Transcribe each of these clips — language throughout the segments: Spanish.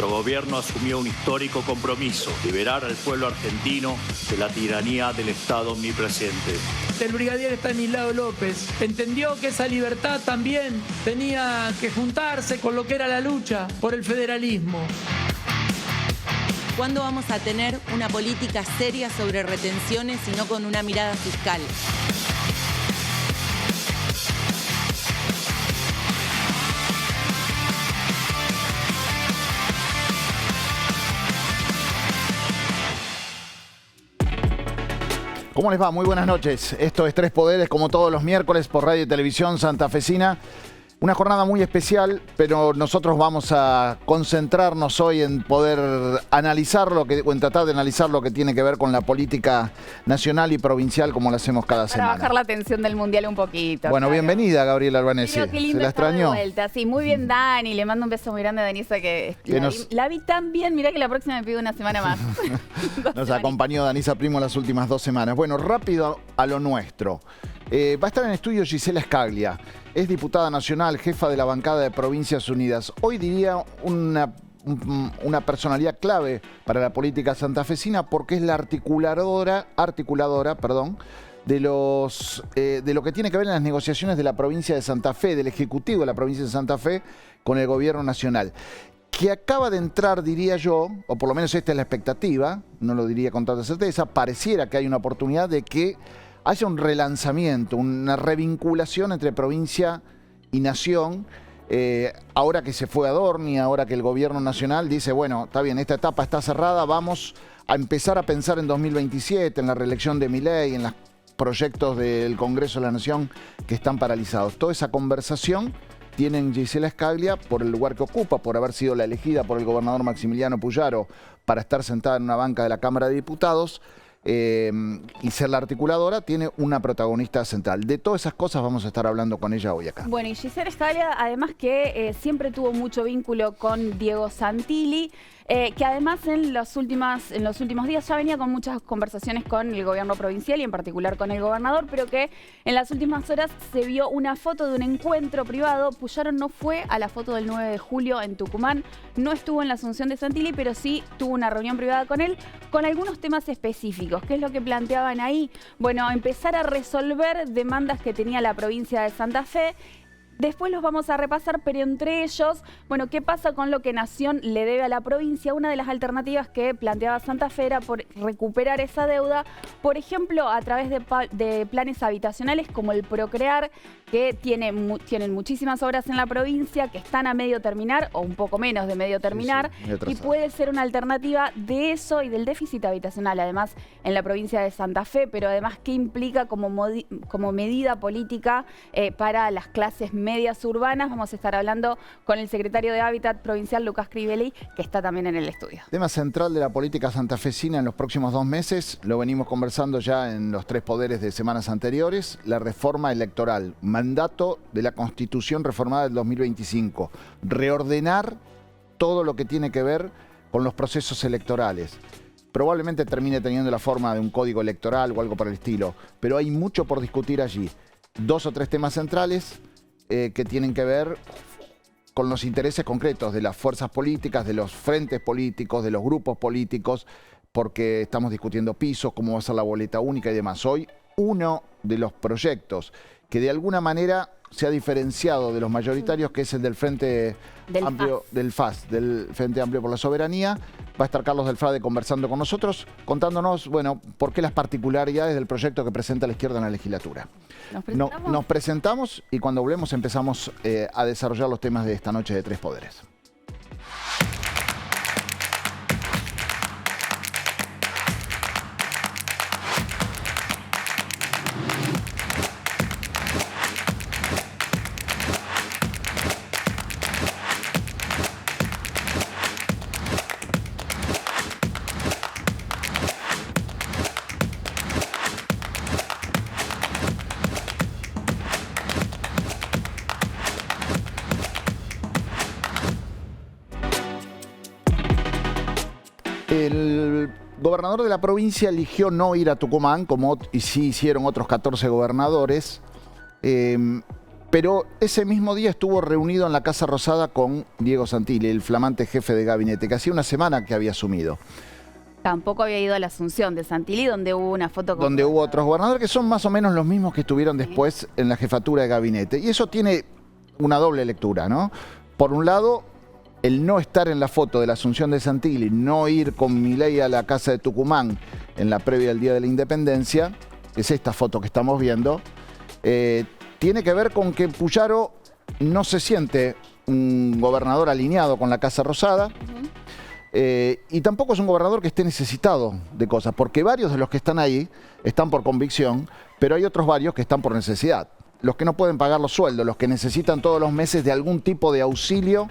nuestro gobierno asumió un histórico compromiso: liberar al pueblo argentino de la tiranía del Estado omnipresente. El brigadier Estanislao López entendió que esa libertad también tenía que juntarse con lo que era la lucha por el federalismo. ¿Cuándo vamos a tener una política seria sobre retenciones y no con una mirada fiscal? ¿Cómo les va? Muy buenas noches. Esto es Tres Poderes, como todos los miércoles por Radio y Televisión Santafesina. Una jornada muy especial, pero nosotros vamos a concentrarnos hoy en poder analizar o en tratar de analizar lo que tiene que ver con la política nacional y provincial, como lo hacemos cada semana. Para bajar la tensión del Mundial un poquito. Bueno, claro. Bienvenida, Gabriela Albanesi. Qué lindo. ¿Se la extrañó? De vuelta. Sí, muy bien, Dani. Le mando un beso muy grande a Danisa, que la vi tan bien. Mirá que la próxima me pido una semana más. Nos acompañó Danisa Primo las últimas 2 semanas. Bueno, rápido a lo nuestro. Va a estar en estudio Gisela Scaglia. Es diputada nacional, jefa de la bancada de Provincias Unidas. Hoy diría una personalidad clave para la política santafesina porque es la articuladora, de lo que tiene que ver en las negociaciones de la provincia de Santa Fe, del Ejecutivo de la provincia de Santa Fe con el gobierno nacional. Que acaba de entrar, diría yo, o por lo menos esta es la expectativa, no lo diría con tanta certeza, pareciera que hay una oportunidad de que haya un relanzamiento, una revinculación entre provincia y nación, ahora que se fue Adorni, ahora que el gobierno nacional dice, bueno, está bien, esta etapa está cerrada, vamos a empezar a pensar en 2027, en la reelección de Milei, en los proyectos del Congreso de la Nación que están paralizados. Toda esa conversación tienen Gisela Scaglia por el lugar que ocupa, por haber sido la elegida por el gobernador Maximiliano Puyaro para estar sentada en una banca de la Cámara de Diputados, y ser la articuladora, tiene una protagonista central. De todas esas cosas vamos a estar hablando con ella hoy acá. Bueno, y Gisela Scaglia, además que siempre tuvo mucho vínculo con Diego Santilli, que además en los últimos días ya venía con muchas conversaciones con el gobierno provincial y en particular con el gobernador, pero que en las últimas horas se vio una foto de un encuentro privado. Puyaro no fue a la foto del 9 de julio en Tucumán, no estuvo en la asunción de Santilli, pero sí tuvo una reunión privada con él con algunos temas específicos. ¿Qué es lo que planteaban ahí? Bueno, empezar a resolver demandas que tenía la provincia de Santa Fe. Después los vamos a repasar, pero entre ellos, bueno, ¿qué pasa con lo que Nación le debe a la provincia? Una de las alternativas que planteaba Santa Fe era por recuperar esa deuda, por ejemplo, a través de planes habitacionales como el Procrear, que tienen muchísimas obras en la provincia que están a medio terminar o un poco menos de medio terminar, y puede ser una alternativa de eso y del déficit habitacional, además en la provincia de Santa Fe, pero además qué implica como medida política para las clases medias urbanas. Vamos a estar hablando con el secretario de Hábitat provincial, Lucas Crivelli, que está también en el estudio. Tema central de la política santafesina en los próximos 2 meses, lo venimos conversando ya en los Tres Poderes de semanas anteriores, la reforma electoral, mandato de la Constitución reformada del 2025, reordenar todo lo que tiene que ver con los procesos electorales. Probablemente termine teniendo la forma de un código electoral o algo por el estilo, pero hay mucho por discutir allí. 2 o 3 temas centrales que tienen que ver con los intereses concretos de las fuerzas políticas, de los frentes políticos, de los grupos políticos, porque estamos discutiendo pisos, cómo va a ser la boleta única y demás. Hoy, uno de los proyectos que de alguna manera se ha diferenciado de los mayoritarios, que es el del Frente Amplio, del FAS, del Frente Amplio por la Soberanía. Va a estar Carlos del Frade conversando con nosotros, contándonos, bueno, por qué las particularidades del proyecto que presenta la izquierda en la legislatura. Nos presentamos y cuando volvemos empezamos a desarrollar los temas de esta noche de Tres Poderes. El gobernador de la provincia eligió no ir a Tucumán, y sí hicieron otros 14 gobernadores. Pero ese mismo día estuvo reunido en la Casa Rosada con Diego Santilli, el flamante jefe de gabinete, que hacía una semana que había asumido. Tampoco había ido a la Asunción de Santilli, donde hubo una foto con... Donde hubo otros gobernadores que son más o menos los mismos que estuvieron después en la jefatura de gabinete. Y eso tiene una doble lectura, ¿no? Por un lado, el no estar en la foto de la Asunción de Santilli, no ir con Milei a la Casa de Tucumán en la previa del Día de la Independencia, es esta foto que estamos viendo, tiene que ver con que Puyaro no se siente un gobernador alineado con la Casa Rosada. Y tampoco es un gobernador que esté necesitado de cosas, porque varios de los que están ahí están por convicción, pero hay otros varios que están por necesidad. Los que no pueden pagar los sueldos, los que necesitan todos los meses de algún tipo de auxilio,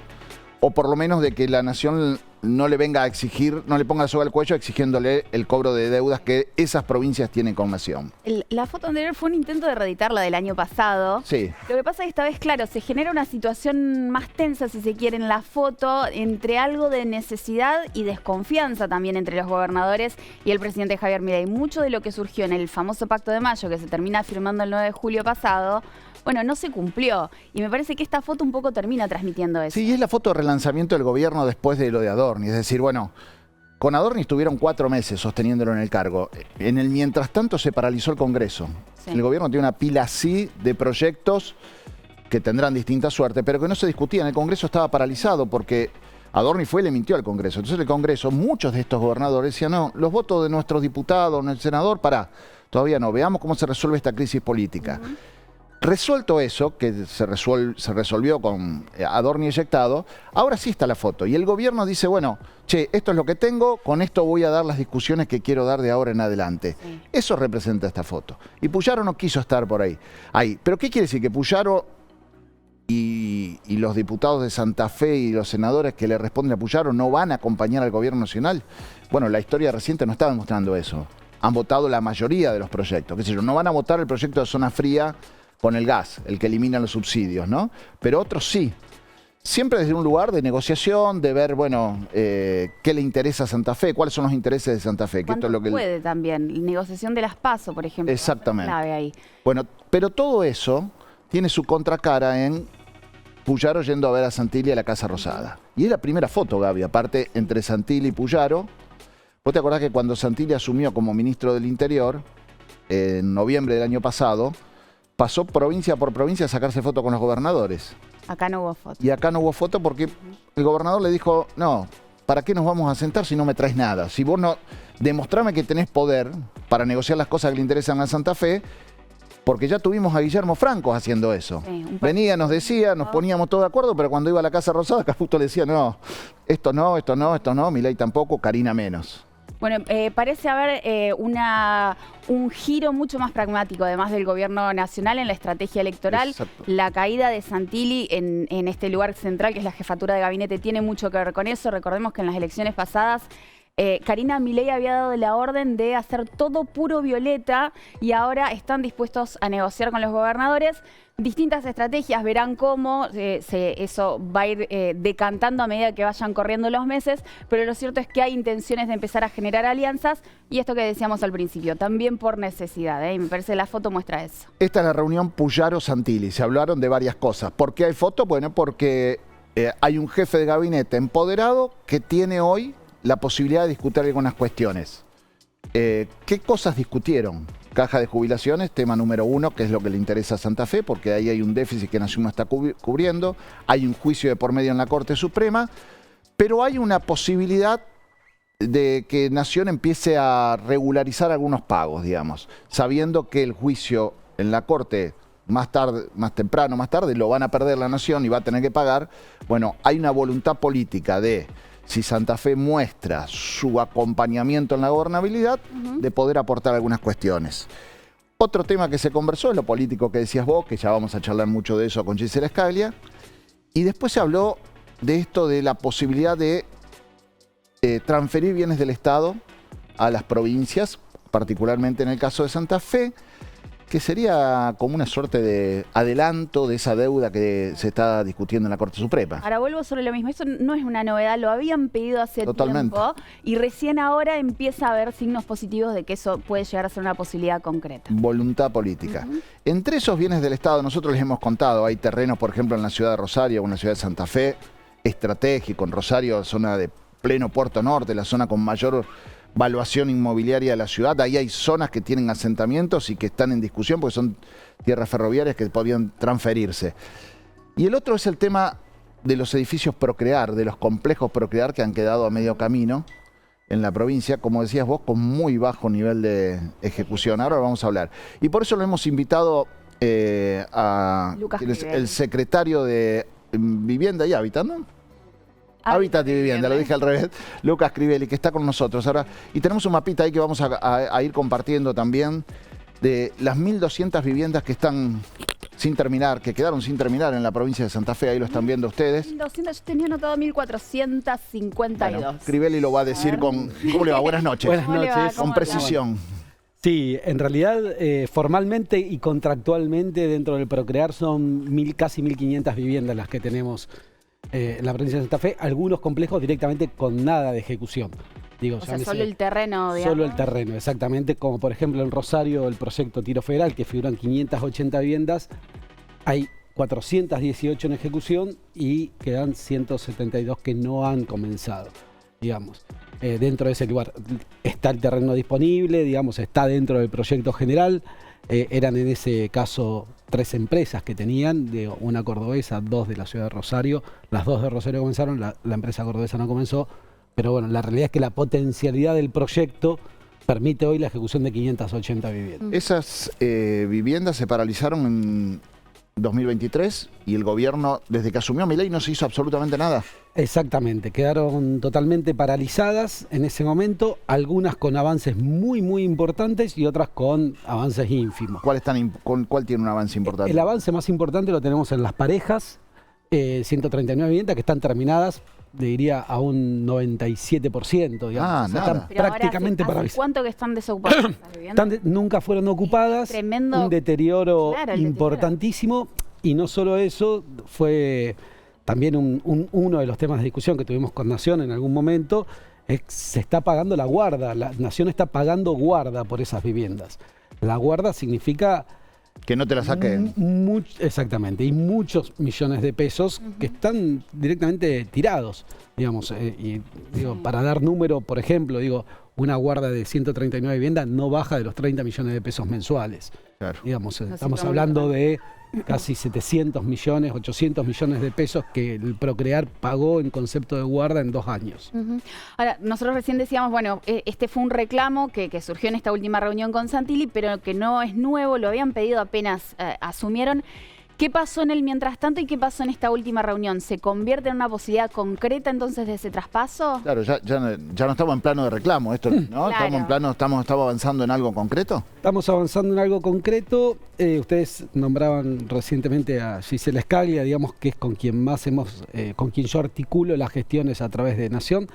o por lo menos de que la nación no le venga a exigir, no le ponga la soga al cuello exigiéndole el cobro de deudas que esas provincias tienen con nación. La foto anterior fue un intento de reeditarla del año pasado. Sí. Lo que pasa es que esta vez, claro, se genera una situación más tensa, si se quiere, en la foto, entre algo de necesidad y desconfianza también entre los gobernadores y el presidente Javier Milei. Mucho de lo que surgió en el famoso Pacto de Mayo, que se termina firmando el 9 de julio pasado, bueno, no se cumplió. Y me parece que esta foto un poco termina transmitiendo eso. Sí, y es la foto de relanzamiento del gobierno después de lo de Adorni. Es decir, bueno, con Adorni estuvieron 4 meses sosteniéndolo en el cargo. En el mientras tanto se paralizó el Congreso. Sí. El gobierno tiene una pila así de proyectos que tendrán distinta suerte, pero que no se discutían. El Congreso estaba paralizado porque Adorni fue y le mintió al Congreso. Entonces el Congreso, muchos de estos gobernadores decían, no, los votos de nuestros diputados, el senador, todavía no, veamos cómo se resuelve esta crisis política. Resuelto eso, que se resolvió con Adorni eyectado, ahora sí está la foto. Y el gobierno dice, bueno, che, esto es lo que tengo, con esto voy a dar las discusiones que quiero dar de ahora en adelante. Sí. Eso representa esta foto. Y Puyaro no quiso estar por ahí. ¿Pero qué quiere decir? Que Puyaro y los diputados de Santa Fe y los senadores que le responden a Puyaro no van a acompañar al gobierno nacional. Bueno, la historia reciente no está demostrando eso. Han votado la mayoría de los proyectos. Qué sé yo, no van a votar el proyecto de zona fría con el gas, el que elimina los subsidios, ¿no? Pero otros sí. Siempre desde un lugar de negociación, de ver, bueno, qué le interesa a Santa Fe, cuáles son los intereses de Santa Fe. Que esto es lo que puede también, negociación de las PASO, por ejemplo. Exactamente. Clave ahí. Bueno, pero todo eso tiene su contracara en Puyaro yendo a ver a Santilli a la Casa Rosada. Y es la primera foto, Gaby, aparte, entre Santilli y Puyaro. ¿Vos te acordás que cuando Santilli asumió como ministro del Interior, en noviembre del año pasado, pasó provincia por provincia a sacarse foto con los gobernadores? Acá no hubo foto. Y acá no hubo foto porque el gobernador le dijo, no, ¿para qué nos vamos a sentar si no me traes nada? Si vos no, demostrame que tenés poder para negociar las cosas que le interesan a Santa Fe, porque ya tuvimos a Guillermo Franco haciendo eso. Sí, venía, nos decía, nos poníamos todos de acuerdo, pero cuando iba a la Casa Rosada, Caputo le decía, no, esto no, esto no, esto no, Milei tampoco, Karina menos. Bueno, parece haber un giro mucho más pragmático, además del gobierno nacional, en la estrategia electoral. Exacto. La caída de Santilli en este lugar central, que es la jefatura de gabinete, tiene mucho que ver con eso. Recordemos que en las elecciones pasadas Karina Milei había dado la orden de hacer todo puro violeta y ahora están dispuestos a negociar con los gobernadores. Distintas estrategias, verán cómo eso va a ir decantando a medida que vayan corriendo los meses, pero lo cierto es que hay intenciones de empezar a generar alianzas y esto que decíamos al principio, también por necesidad, y me parece la foto muestra eso. Esta es la reunión Puyaro-Santilli, se hablaron de varias cosas. ¿Por qué hay foto? Bueno, porque hay un jefe de gabinete empoderado que tiene hoy la posibilidad de discutir algunas cuestiones. ¿Qué cosas discutieron? Caja de jubilaciones, tema número 1, que es lo que le interesa a Santa Fe, porque ahí hay un déficit que Nación no está cubriendo, hay un juicio de por medio en la Corte Suprema, pero hay una posibilidad de que Nación empiece a regularizar algunos pagos, digamos, sabiendo que el juicio en la Corte más temprano, más tarde, lo van a perder la Nación y va a tener que pagar. Bueno, hay una voluntad política de, si Santa Fe muestra su acompañamiento en la gobernabilidad, de poder aportar algunas cuestiones. Otro tema que se conversó es lo político que decías vos, que ya vamos a charlar mucho de eso con Gisela Scaglia. Y después se habló de esto de la posibilidad de transferir bienes del Estado a las provincias, particularmente en el caso de Santa Fe, que sería como una suerte de adelanto de esa deuda que se está discutiendo en la Corte Suprema. Ahora vuelvo sobre lo mismo, esto no es una novedad, lo habían pedido hace tiempo y recién ahora empieza a haber signos positivos de que eso puede llegar a ser una posibilidad concreta. Voluntad política. Entre esos bienes del Estado, nosotros les hemos contado, hay terrenos, por ejemplo, en la ciudad de Rosario o en la ciudad de Santa Fe, estratégico, en Rosario, zona de pleno Puerto Norte, la zona con mayor valuación inmobiliaria de la ciudad. Ahí hay zonas que tienen asentamientos y que están en discusión porque son tierras ferroviarias que podían transferirse. Y el otro es el tema de los edificios Procrear, de los complejos Procrear que han quedado a medio camino en la provincia, como decías vos, con muy bajo nivel de ejecución. Ahora vamos a hablar. Y por eso lo hemos invitado a Lucas el secretario de Vivienda y Hábitat, ¿no? Hábitat y Vivienda, lo dije al revés, Lucas Crivelli, que está con nosotros ahora. Y tenemos un mapita ahí que vamos a ir compartiendo también de las 1.200 viviendas que están sin terminar, que quedaron sin terminar en la provincia de Santa Fe. Ahí lo están viendo ustedes. 1.200, yo tenía anotado 1.452. Bueno, Crivelli lo va a decir con... ¿Cómo le va? Buenas noches. Buenas ¿Cómo le va? noches. ¿Cómo Con precisión. Sí, en realidad formalmente y contractualmente dentro del Procrear son casi 1.500 viviendas las que tenemos en la provincia de Santa Fe, algunos complejos directamente con nada de ejecución. Digo, O sea, solo el terreno, digamos. Solo el terreno, exactamente, como por ejemplo en Rosario el proyecto Tiro Federal, que figuran 580 viviendas, hay 418 en ejecución y quedan 172 que no han comenzado, digamos. Dentro de ese lugar está el terreno disponible, digamos, está dentro del proyecto general. Eran en ese caso 3 empresas que tenían, de una cordobesa, 2 de la ciudad de Rosario. Las 2 de Rosario comenzaron, la empresa cordobesa no comenzó. Pero bueno, la realidad es que la potencialidad del proyecto permite hoy la ejecución de 580 viviendas. Esas viviendas se paralizaron en 2023 y el gobierno, desde que asumió Milei, no se hizo absolutamente nada. Exactamente, quedaron totalmente paralizadas en ese momento, algunas con avances muy importantes y otras con avances ínfimos. ¿Cuál tiene un avance importante? El avance más importante lo tenemos en Las Parejas, 139 viviendas que están terminadas, le diría a un 97%, digamos. Ah, O sea, nada. están Pero ahora, prácticamente ¿hace paralizadas. cuánto que están desocupadas esas viviendas? Nunca fueron ocupadas, Tremendo. un deterioro Claro, el importantísimo, y no solo eso, fue también uno de los temas de discusión que tuvimos con Nación en algún momento, es que se está pagando la guarda, la Nación está pagando guarda por esas viviendas. La guarda significa... Que no te la saquen. Exactamente, y muchos millones de pesos que están directamente tirados, digamos, y digo, para dar número, por ejemplo, digo, una guarda de 139 viviendas no baja de los 30 millones de pesos mensuales. Claro. Digamos, Una estamos cifra hablando muy de casi 700 millones, 800 millones de pesos que el Procrear pagó en concepto de guarda en 2 años. Ujú. Ahora, nosotros recién decíamos, bueno, este fue un reclamo que surgió en esta última reunión con Santilli, pero que no es nuevo, lo habían pedido apenas asumieron. ¿Qué pasó en el mientras tanto y qué pasó en esta última reunión? ¿Se convierte en una posibilidad concreta entonces de ese traspaso? Claro, ya no estamos en plano de reclamo, esto, ¿no? Claro. Estamos en plano, estamos avanzando en algo concreto. Estamos avanzando en algo concreto. Ustedes nombraban recientemente a Gisela Scaglia, digamos que es con quien más con quien yo articulo las gestiones a través de Nación.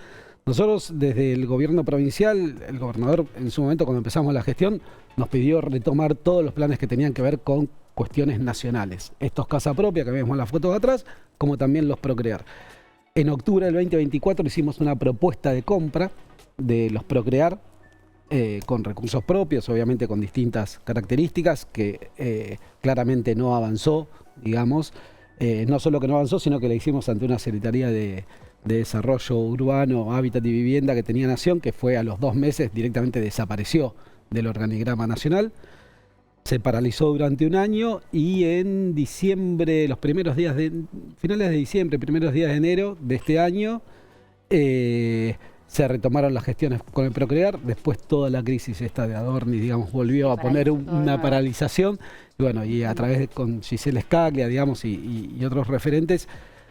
Nosotros desde el gobierno provincial, el gobernador en su momento cuando empezamos la gestión, nos pidió retomar todos los planes que tenían que ver con cuestiones nacionales. Estos Casa Propia, que vemos la foto de atrás, como también los Procrear. En octubre del 2024 hicimos una propuesta de compra de los Procrear, con recursos propios, obviamente con distintas características, que claramente no avanzó, digamos. No solo que no avanzó, sino que la hicimos ante una Secretaría de Desarrollo Urbano, Hábitat y Vivienda que tenía Nación, que fue a los 2 meses directamente desapareció del organigrama nacional. Se paralizó durante 1 año y en diciembre, finales de diciembre, primeros días de enero de este año, se retomaron las gestiones con el Procrear. Después toda la crisis esta de Adorni, digamos, volvió a poner una paralización. Y bueno, y a través con Gisela Scaglia, digamos, y otros referentes,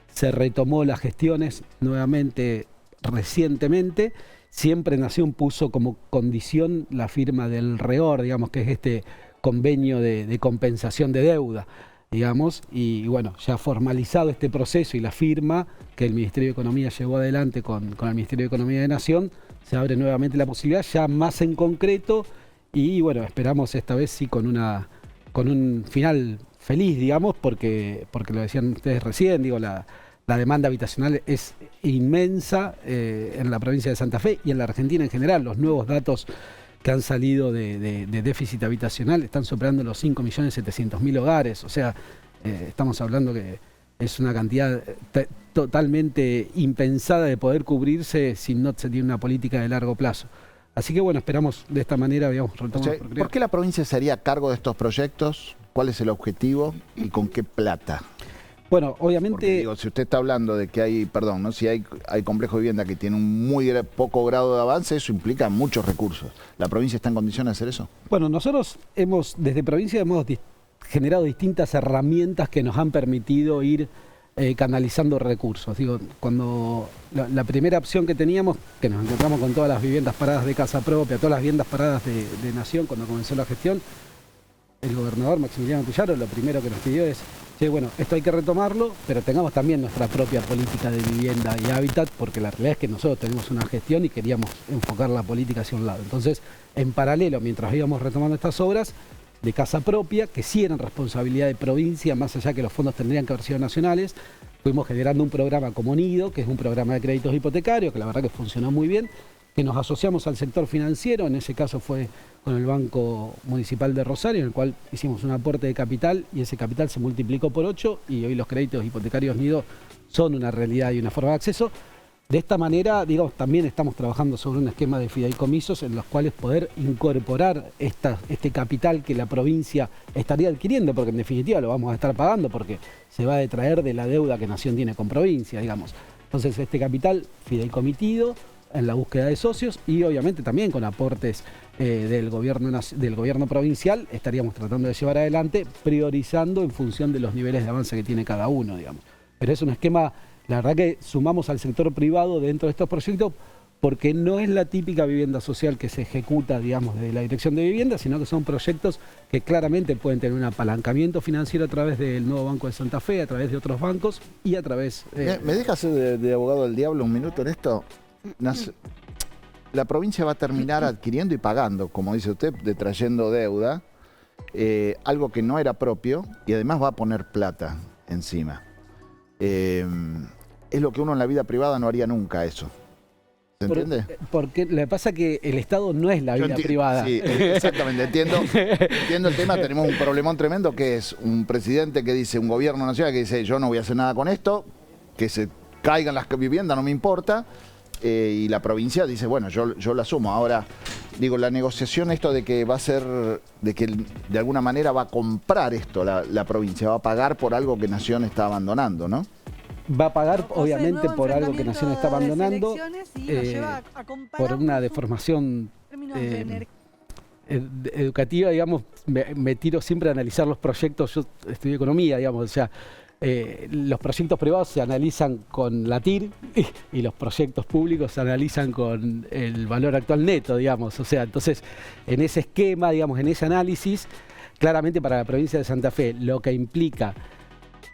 se retomó las gestiones nuevamente recientemente. Siempre Nación puso como condición la firma del REOR, digamos, que es este convenio de compensación de deuda, digamos, y bueno, ya formalizado este proceso y la firma que el Ministerio de Economía llevó adelante con el Ministerio de Economía de Nación, se abre nuevamente la posibilidad, ya más en concreto, y bueno, esperamos esta vez sí con un final feliz, digamos, porque lo decían ustedes recién, digo, la demanda habitacional es inmensa en la provincia de Santa Fe y en la Argentina en general. Los nuevos datos que han salido de déficit habitacional están superando los 5.700.000 hogares. O sea, estamos hablando que es una cantidad totalmente impensada de poder cubrirse si no se tiene una política de largo plazo. Así que bueno, esperamos de esta manera, digamos, retomar. ¿Por qué la provincia se haría cargo de estos proyectos? ¿Cuál es el objetivo y con qué plata? Bueno, obviamente... Porque, digo, si usted está hablando de que hay, perdón, ¿no? Si hay complejo de vivienda que tiene un muy poco grado de avance, eso implica muchos recursos. ¿La provincia está en condiciones de hacer eso? Bueno, nosotros desde provincia hemos generado distintas herramientas que nos han permitido ir canalizando recursos. Digo, cuando la primera opción que teníamos, que nos encontramos con todas las viviendas paradas de casa propia, todas las viviendas paradas de Nación, cuando comenzó la gestión, el gobernador Maximiliano Puyaro lo primero que nos pidió es, che, bueno, esto hay que retomarlo, pero tengamos también nuestra propia política de vivienda y hábitat, porque la realidad es que nosotros tenemos una gestión y queríamos enfocar la política hacia un lado. Entonces, en paralelo, mientras íbamos retomando estas obras de casa propia, que sí eran responsabilidad de provincia, más allá que los fondos tendrían que haber sido nacionales, fuimos generando un programa como Nido, que es un programa de créditos hipotecarios, que la verdad que funcionó muy bien, que nos asociamos al sector financiero, en ese caso fue con el Banco Municipal de Rosario, en el cual hicimos un aporte de capital y ese capital se multiplicó por 8 y hoy los créditos hipotecarios Nido son una realidad y una forma de acceso. De esta manera, digamos, también estamos trabajando sobre un esquema de fideicomisos en los cuales poder incorporar este capital que la provincia estaría adquiriendo, porque en definitiva lo vamos a estar pagando porque se va a detraer de la deuda que Nación tiene con provincia, digamos. Entonces este capital fideicomitido en la búsqueda de socios y obviamente también con aportes del gobierno provincial estaríamos tratando de llevar adelante, priorizando en función de los niveles de avance que tiene cada uno, digamos. Pero es un esquema, la verdad que sumamos al sector privado dentro de estos proyectos porque no es la típica vivienda social que se ejecuta, digamos, desde la Dirección de Vivienda, sino que son proyectos que claramente pueden tener un apalancamiento financiero a través del nuevo Banco de Santa Fe, a través de otros bancos y a través... ¿Me deja ser de abogado del diablo un minuto en esto? La provincia va a terminar adquiriendo y pagando, como dice usted, detrayendo deuda, algo que no era propio y además va a poner plata encima. Es lo que uno en la vida privada no haría nunca, eso. ¿Se entiende? Porque le pasa que el Estado no es la vida privada. Sí, exactamente, entiendo el tema. Tenemos un problemón tremendo que es un presidente que dice, un gobierno nacional que dice, yo no voy a hacer nada con esto, que se caigan las viviendas, no me importa. Y la provincia dice, bueno, yo lo asumo. Ahora, digo, la negociación, esto de que va a ser, de que de alguna manera va a comprar esto la provincia, va a pagar por algo que Nación está abandonando, ¿no? Va a pagar, obviamente, por algo que Nación está abandonando, por una deformación educativa, digamos. Me tiro siempre a analizar los proyectos, yo estudié economía, digamos, o sea, los proyectos privados se analizan con la TIR y los proyectos públicos se analizan con el valor actual neto, digamos. O sea, entonces, en ese esquema, digamos, en ese análisis, claramente para la provincia de Santa Fe, lo que implica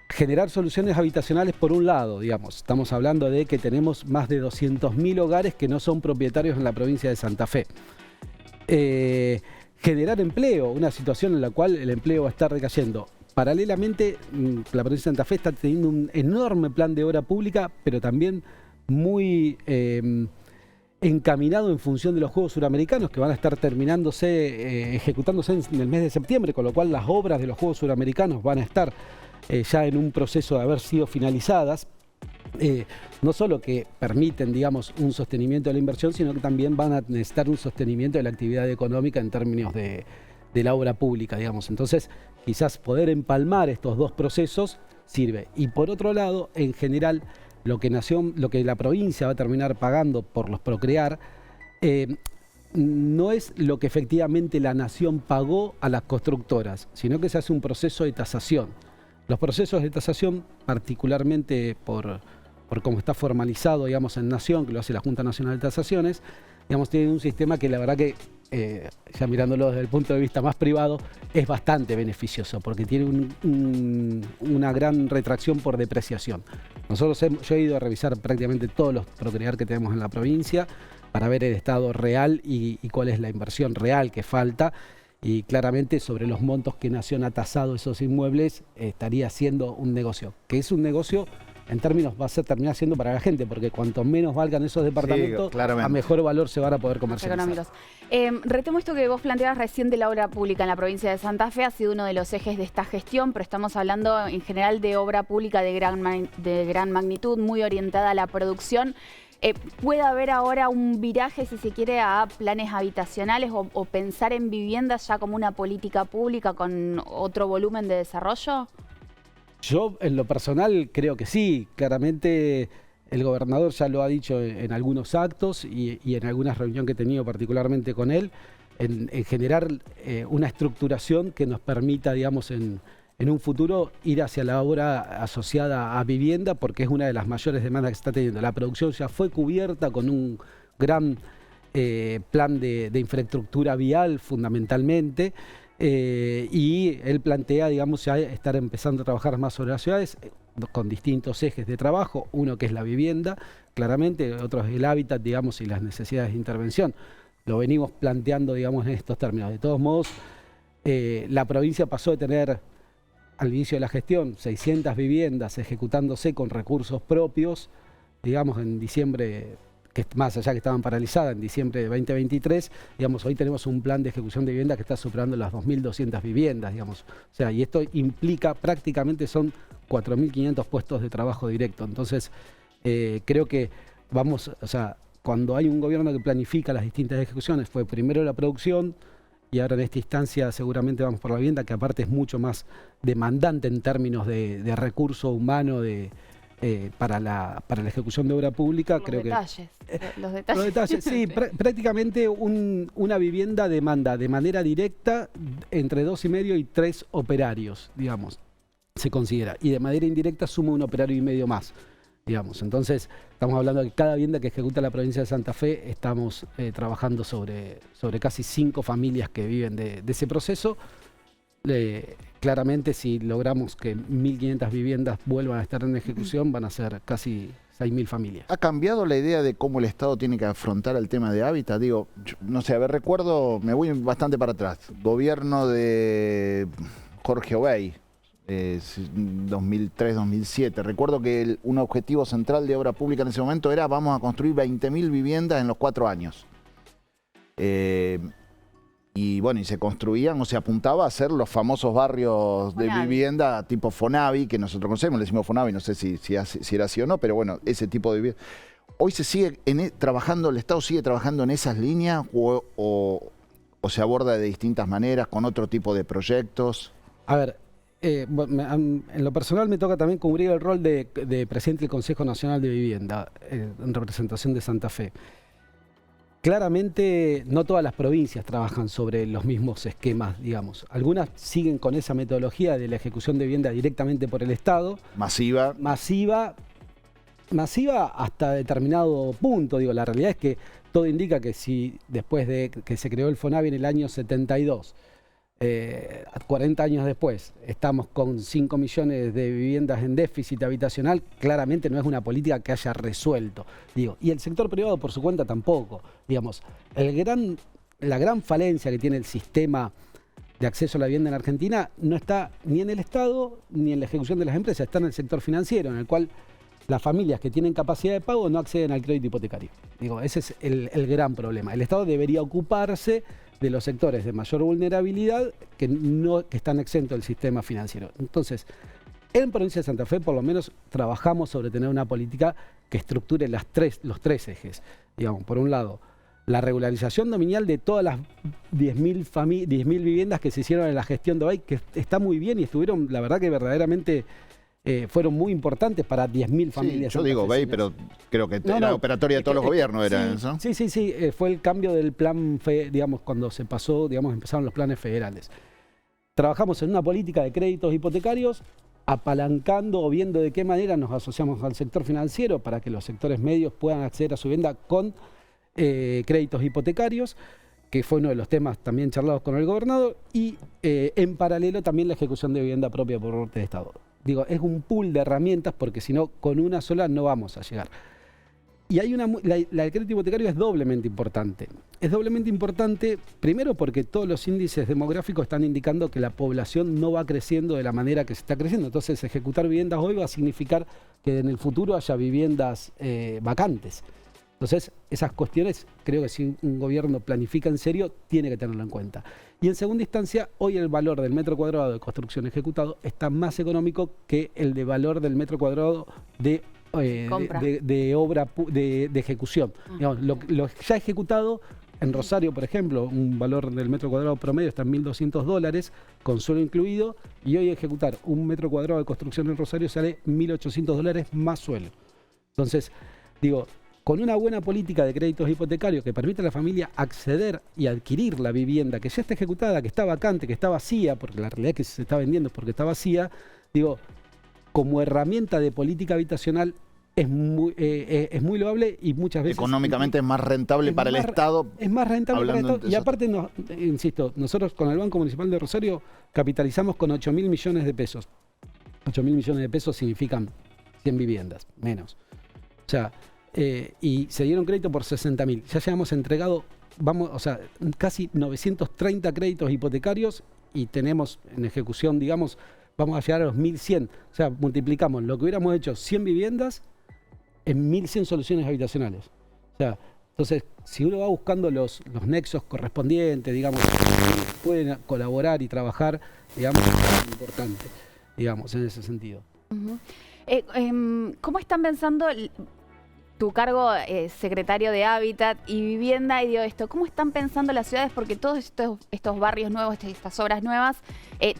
generar soluciones habitacionales por un lado, digamos. Estamos hablando de que tenemos más de 200.000 hogares que no son propietarios en la provincia de Santa Fe. Generar empleo, una situación en la cual el empleo va a estar decayendo. Paralelamente, la provincia de Santa Fe está teniendo un enorme plan de obra pública, pero también muy encaminado en función de los Juegos Suramericanos, que van a estar ejecutándose en el mes de septiembre, con lo cual las obras de los Juegos Suramericanos van a estar ya en un proceso de haber sido finalizadas. No solo que permiten, digamos, un sostenimiento de la inversión, sino que también van a necesitar un sostenimiento de la actividad económica en términos de la obra pública, digamos. Entonces, quizás poder empalmar estos dos procesos sirve. Y por otro lado, en general, lo que la provincia va a terminar pagando por los Procrear, no es lo que efectivamente la Nación pagó a las constructoras, sino que se hace un proceso de tasación. Los procesos de tasación, particularmente por cómo está formalizado, digamos, en Nación, que lo hace la Junta Nacional de Tasaciones, digamos, tiene un sistema que la verdad que, ya mirándolo desde el punto de vista más privado, es bastante beneficioso, porque tiene una gran retracción por depreciación. Yo he ido a revisar prácticamente todos los Procrear que tenemos en la provincia para ver el estado real y cuál es la inversión real que falta. Y claramente sobre los montos que Nación ha tasado esos inmuebles estaría haciendo un negocio, que es un negocio en términos va a terminar siendo para la gente, porque cuanto menos valgan esos departamentos, claramente. a mejor valor se van a poder comercializar. Económicos. Retomo esto que vos planteabas recién de la obra pública en la provincia de Santa Fe, ha sido uno de los ejes de esta gestión, pero estamos hablando en general de obra pública de gran magnitud, muy orientada a la producción. ¿Puede haber ahora un viraje, si se quiere, a planes habitacionales o pensar en viviendas ya como una política pública con otro volumen de desarrollo? Yo, en lo personal, creo que sí. Claramente, el gobernador ya lo ha dicho en algunos actos y en algunas reuniones que he tenido particularmente con él, en generar una estructuración que nos permita, digamos, en un futuro ir hacia la obra asociada a vivienda, porque es una de las mayores demandas que se está teniendo. La producción ya fue cubierta con un gran plan de infraestructura vial, fundamentalmente, y él plantea, digamos, ya estar empezando a trabajar más sobre las ciudades con distintos ejes de trabajo, uno que es la vivienda, claramente, otro es el hábitat, digamos, y las necesidades de intervención. Lo venimos planteando, digamos, en estos términos. De todos modos, la provincia pasó de tener, al inicio de la gestión, 600 viviendas ejecutándose con recursos propios, digamos, en diciembre, que más allá que estaban paralizadas, en diciembre de 2023, digamos, hoy tenemos un plan de ejecución de vivienda que está superando las 2.200 viviendas, digamos. O sea, y esto implica, prácticamente son 4.500 puestos de trabajo directo. Entonces, creo que vamos, o sea, cuando hay un gobierno que planifica las distintas ejecuciones, fue primero la producción, y ahora en esta instancia seguramente vamos por la vivienda, que aparte es mucho más demandante en términos de recurso humano para la ejecución de obra pública. Los creo detalles. Los detalles, sí. Prácticamente una vivienda demanda de manera directa entre 2,5 y 3 operarios, digamos, se considera. Y de manera indirecta suma un operario y medio más, digamos. Entonces, estamos hablando de que cada vivienda que ejecuta la provincia de Santa Fe, estamos trabajando sobre casi 5 familias que viven de ese proceso. Claramente, si logramos que 1.500 viviendas vuelvan a estar en ejecución, van a ser casi 6.000 familias. ¿Ha cambiado la idea de cómo el Estado tiene que afrontar el tema de hábitat? Digo, no sé, a ver, recuerdo, me voy bastante para atrás, gobierno de Jorge Obey, 2003-2007. Recuerdo que un objetivo central de obra pública en ese momento era: vamos a construir 20.000 viviendas en los 4 años. Y bueno, y se construían o se apuntaba a hacer los famosos barrios de vivienda tipo Fonavi, que nosotros conocemos, le decimos Fonavi, no sé si era así o no, pero bueno, ese tipo de vivienda. ¿Hoy se sigue trabajando, el Estado sigue trabajando en esas líneas o se aborda de distintas maneras, con otro tipo de proyectos? A ver, en lo personal me toca también cubrir el rol de presidente del Consejo Nacional de Vivienda, en representación de Santa Fe. Claramente no todas las provincias trabajan sobre los mismos esquemas, digamos. Algunas siguen con esa metodología de la ejecución de vivienda directamente por el Estado. Masiva hasta determinado punto. Digo, la realidad es que todo indica que si después de que se creó el Fonavi en el año 72, 40 años después, estamos con 5 millones de viviendas en déficit habitacional, claramente no es una política que haya resuelto. Digo, y el sector privado por su cuenta tampoco. Digamos, la gran falencia que tiene el sistema de acceso a la vivienda en Argentina no está ni en el Estado ni en la ejecución de las empresas, está en el sector financiero, en el cual las familias que tienen capacidad de pago no acceden al crédito hipotecario. Digo, ese es el gran problema. El Estado debería ocuparse de los sectores de mayor vulnerabilidad que están exentos del sistema financiero. Entonces, en provincia de Santa Fe, por lo menos, trabajamos sobre tener una política que estructure los tres ejes. Digamos, por un lado, la regularización nominal de todas las 10.000 viviendas que se hicieron en la gestión de Obey, que está muy bien y estuvieron, la verdad que verdaderamente fueron muy importantes para 10.000 familias. Sí, yo digo Obey, pero creo que la operatoria de todos los gobiernos era eso. Sí, fue el cambio del plan, digamos, cuando se pasó, digamos, empezaron los planes federales. Trabajamos en una política de créditos hipotecarios, apalancando o viendo de qué manera nos asociamos al sector financiero para que los sectores medios puedan acceder a su vivienda con créditos hipotecarios, que fue uno de los temas también charlados con el gobernador, y en paralelo también la ejecución de vivienda propia por parte del Estado. Digo, es un pool de herramientas porque si no, con una sola no vamos a llegar. Y hay la del crédito hipotecario es doblemente importante. Es doblemente importante, primero porque todos los índices demográficos están indicando que la población no va creciendo de la manera que se está creciendo. Entonces, ejecutar viviendas hoy va a significar que en el futuro haya viviendas vacantes. Entonces, esas cuestiones creo que si un gobierno planifica en serio, tiene que tenerlo en cuenta. Y en segunda instancia, hoy el valor del metro cuadrado de construcción ejecutado está más económico que el de valor del metro cuadrado de obra de ejecución. Digamos, lo ya ejecutado en Rosario, por ejemplo, un valor del metro cuadrado promedio está en $1.200 con suelo incluido, y hoy ejecutar un metro cuadrado de construcción en Rosario sale $1.800 más suelo. Entonces, digo, con una buena política de créditos hipotecarios que permite a la familia acceder y adquirir la vivienda que ya está ejecutada, que está vacante, que está vacía, porque la realidad es que se está vendiendo es porque está vacía, digo, como herramienta de política habitacional es muy loable y muchas veces... Económicamente es más rentable para el Estado. Es más rentable para el Estado. Y aparte, insisto, nosotros con el Banco Municipal de Rosario capitalizamos con 8.000 millones de pesos. 8.000 millones de pesos significan 100 viviendas, menos. O sea, y se dieron crédito por 60.000. Ya llevamos entregado, casi 930 créditos hipotecarios y tenemos en ejecución, digamos, vamos a llegar a los 1.100. O sea, multiplicamos lo que hubiéramos hecho 100 viviendas en 1.100 soluciones habitacionales. O sea, entonces, si uno va buscando los nexos correspondientes, digamos, pueden colaborar y trabajar, digamos, es importante, digamos, en ese sentido. ¿Cómo están pensando tu cargo secretario de Hábitat y Vivienda, y digo esto, ¿cómo están pensando las ciudades? Porque todos estos barrios nuevos, estas obras nuevas,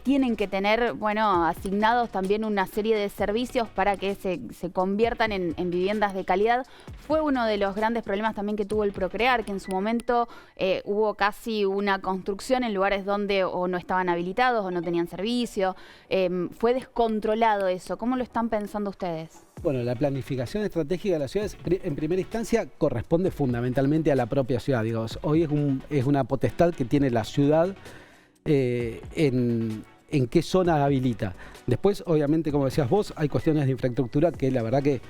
tienen que tener, bueno, asignados también una serie de servicios para que se conviertan en viviendas de calidad. Fue uno de los grandes problemas también que tuvo el Procrear, que en su momento hubo casi una construcción en lugares donde o no estaban habilitados o no tenían servicio. Fue descontrolado eso. ¿Cómo lo están pensando ustedes? Bueno, la planificación estratégica de las ciudades, en primera instancia, corresponde fundamentalmente a la propia ciudad. Digamos, hoy es una potestad que tiene la ciudad en qué zona habilita. Después, obviamente, como decías vos, hay cuestiones de infraestructura que la verdad que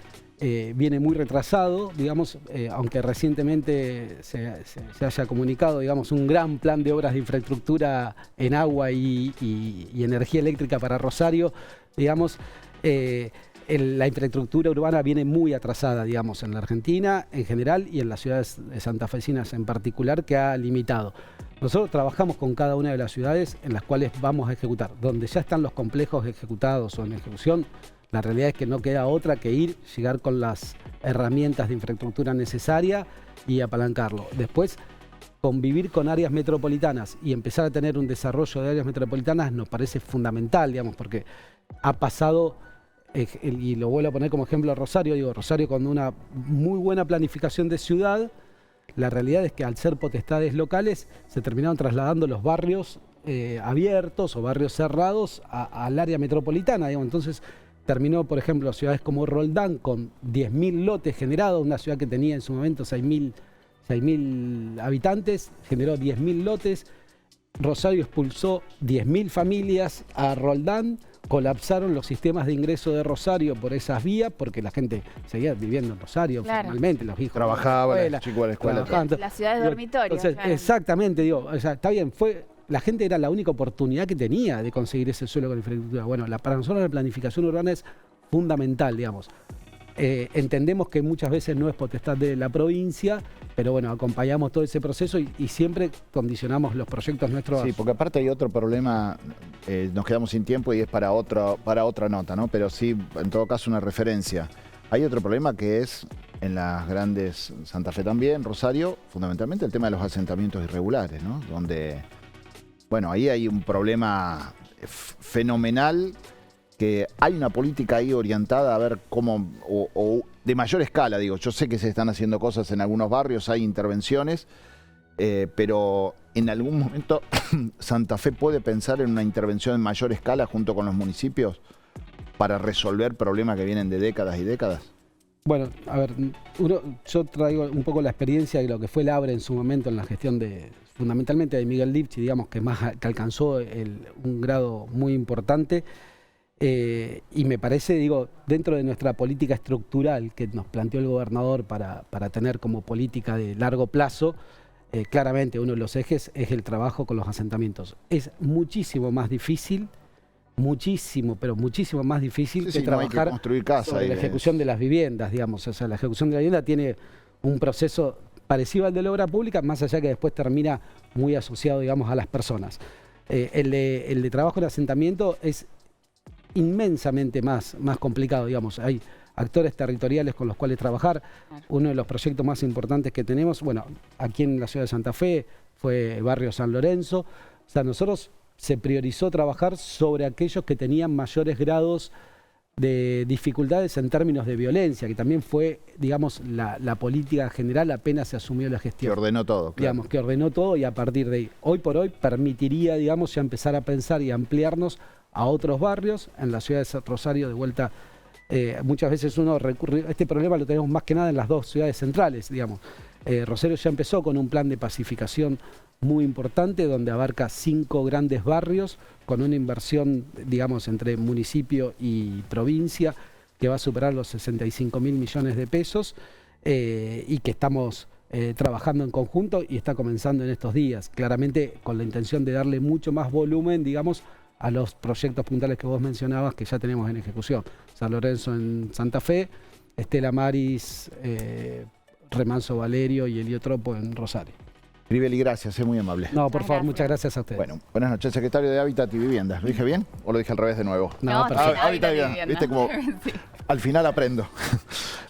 viene muy retrasado, digamos, aunque recientemente se haya comunicado, digamos, un gran plan de obras de infraestructura en agua y energía eléctrica para Rosario, digamos. La infraestructura urbana viene muy atrasada, digamos, en la Argentina en general y en las ciudades santafesinas en particular, que ha limitado. Nosotros trabajamos con cada una de las ciudades en las cuales vamos a ejecutar. Donde ya están los complejos ejecutados o en ejecución, la realidad es que no queda otra que llegar con las herramientas de infraestructura necesaria y apalancarlo. Después, convivir con áreas metropolitanas y empezar a tener un desarrollo de áreas metropolitanas nos parece fundamental, digamos, porque ha pasado... y lo vuelvo a poner como ejemplo a Rosario, digo, Rosario con una muy buena planificación de ciudad, la realidad es que al ser potestades locales se terminaron trasladando los barrios abiertos o barrios cerrados al área metropolitana, digamos. Entonces terminó, por ejemplo, ciudades como Roldán con 10.000 lotes generados, una ciudad que tenía en su momento 6.000 habitantes, generó 10.000 lotes. Rosario expulsó 10.000 familias a Roldán, colapsaron los sistemas de ingreso de Rosario por esas vías, porque la gente seguía viviendo en Rosario, claro, formalmente, los hijos trabajaban, los chicos de la escuela. La ciudad de dormitorio. Entonces, claro. Exactamente, digo, o sea, está bien, la gente era la única oportunidad que tenía de conseguir ese suelo con infraestructura. Bueno, para nosotros la planificación urbana es fundamental, digamos. Entendemos que muchas veces no es potestad de la provincia, pero bueno, acompañamos todo ese proceso y siempre condicionamos los proyectos nuestros. Sí, porque aparte hay otro problema, nos quedamos sin tiempo y es para otra nota, ¿no? Pero sí, en todo caso, una referencia. Hay otro problema que es en las grandes, Santa Fe también, Rosario, fundamentalmente el tema de los asentamientos irregulares, ¿no? Donde, bueno, ahí hay un problema fenomenal, que hay una política ahí orientada a ver cómo, o de mayor escala, digo, yo sé que se están haciendo cosas en algunos barrios, hay intervenciones, pero en algún momento Santa Fe puede pensar en una intervención en mayor escala junto con los municipios para resolver problemas que vienen de décadas y décadas. Bueno, a ver, yo traigo un poco la experiencia de lo que fue el ABRE en su momento en la gestión fundamentalmente de Miguel Lipchi, digamos, que alcanzó un grado muy importante. Y me parece, digo, dentro de nuestra política estructural que nos planteó el gobernador para tener como política de largo plazo, claramente uno de los ejes es el trabajo con los asentamientos. Es muchísimo más difícil, muchísimo, pero muchísimo más difícil que trabajar no hay que construir casa sobre la ejecución de las viviendas, digamos. O sea, la ejecución de la vivienda tiene un proceso parecido al de la obra pública, más allá que después termina muy asociado, digamos, a las personas. El de trabajo en asentamiento es inmensamente más complicado, digamos. Hay actores territoriales con los cuales trabajar. Uno de los proyectos más importantes que tenemos, bueno, aquí en la ciudad de Santa Fe, fue el barrio San Lorenzo. O sea, nosotros se priorizó trabajar sobre aquellos que tenían mayores grados de dificultades en términos de violencia, que también fue, digamos, la política general apenas se asumió la gestión. Que ordenó todo, claro. Digamos, que ordenó todo, y a partir de ahí, hoy por hoy, permitiría, digamos, ya empezar a pensar y ampliarnos a otros barrios. En la ciudad de Rosario, de vuelta, muchas veces uno recurre, este problema lo tenemos más que nada en las dos ciudades centrales, digamos. Rosario ya empezó con un plan de pacificación muy importante, donde abarca 5 grandes barrios, con una inversión, digamos, entre municipio y provincia, que va a superar los 65.000 millones de pesos, y que estamos trabajando en conjunto, y está comenzando en estos días, claramente con la intención de darle mucho más volumen, digamos, a los proyectos puntuales que vos mencionabas, que ya tenemos en ejecución. San Lorenzo en Santa Fe, Estela Maris, Remanso Valerio y Heliotropo en Rosario. Gribeli, gracias, es muy amable. No, por favor, muchas gracias a ustedes. Bueno, buenas noches, secretario de Hábitat y Viviendas. ¿Lo dije bien o lo dije al revés de nuevo? No, perfecto. Hábitat y Viviendas. Viste como Sí. al final aprendo.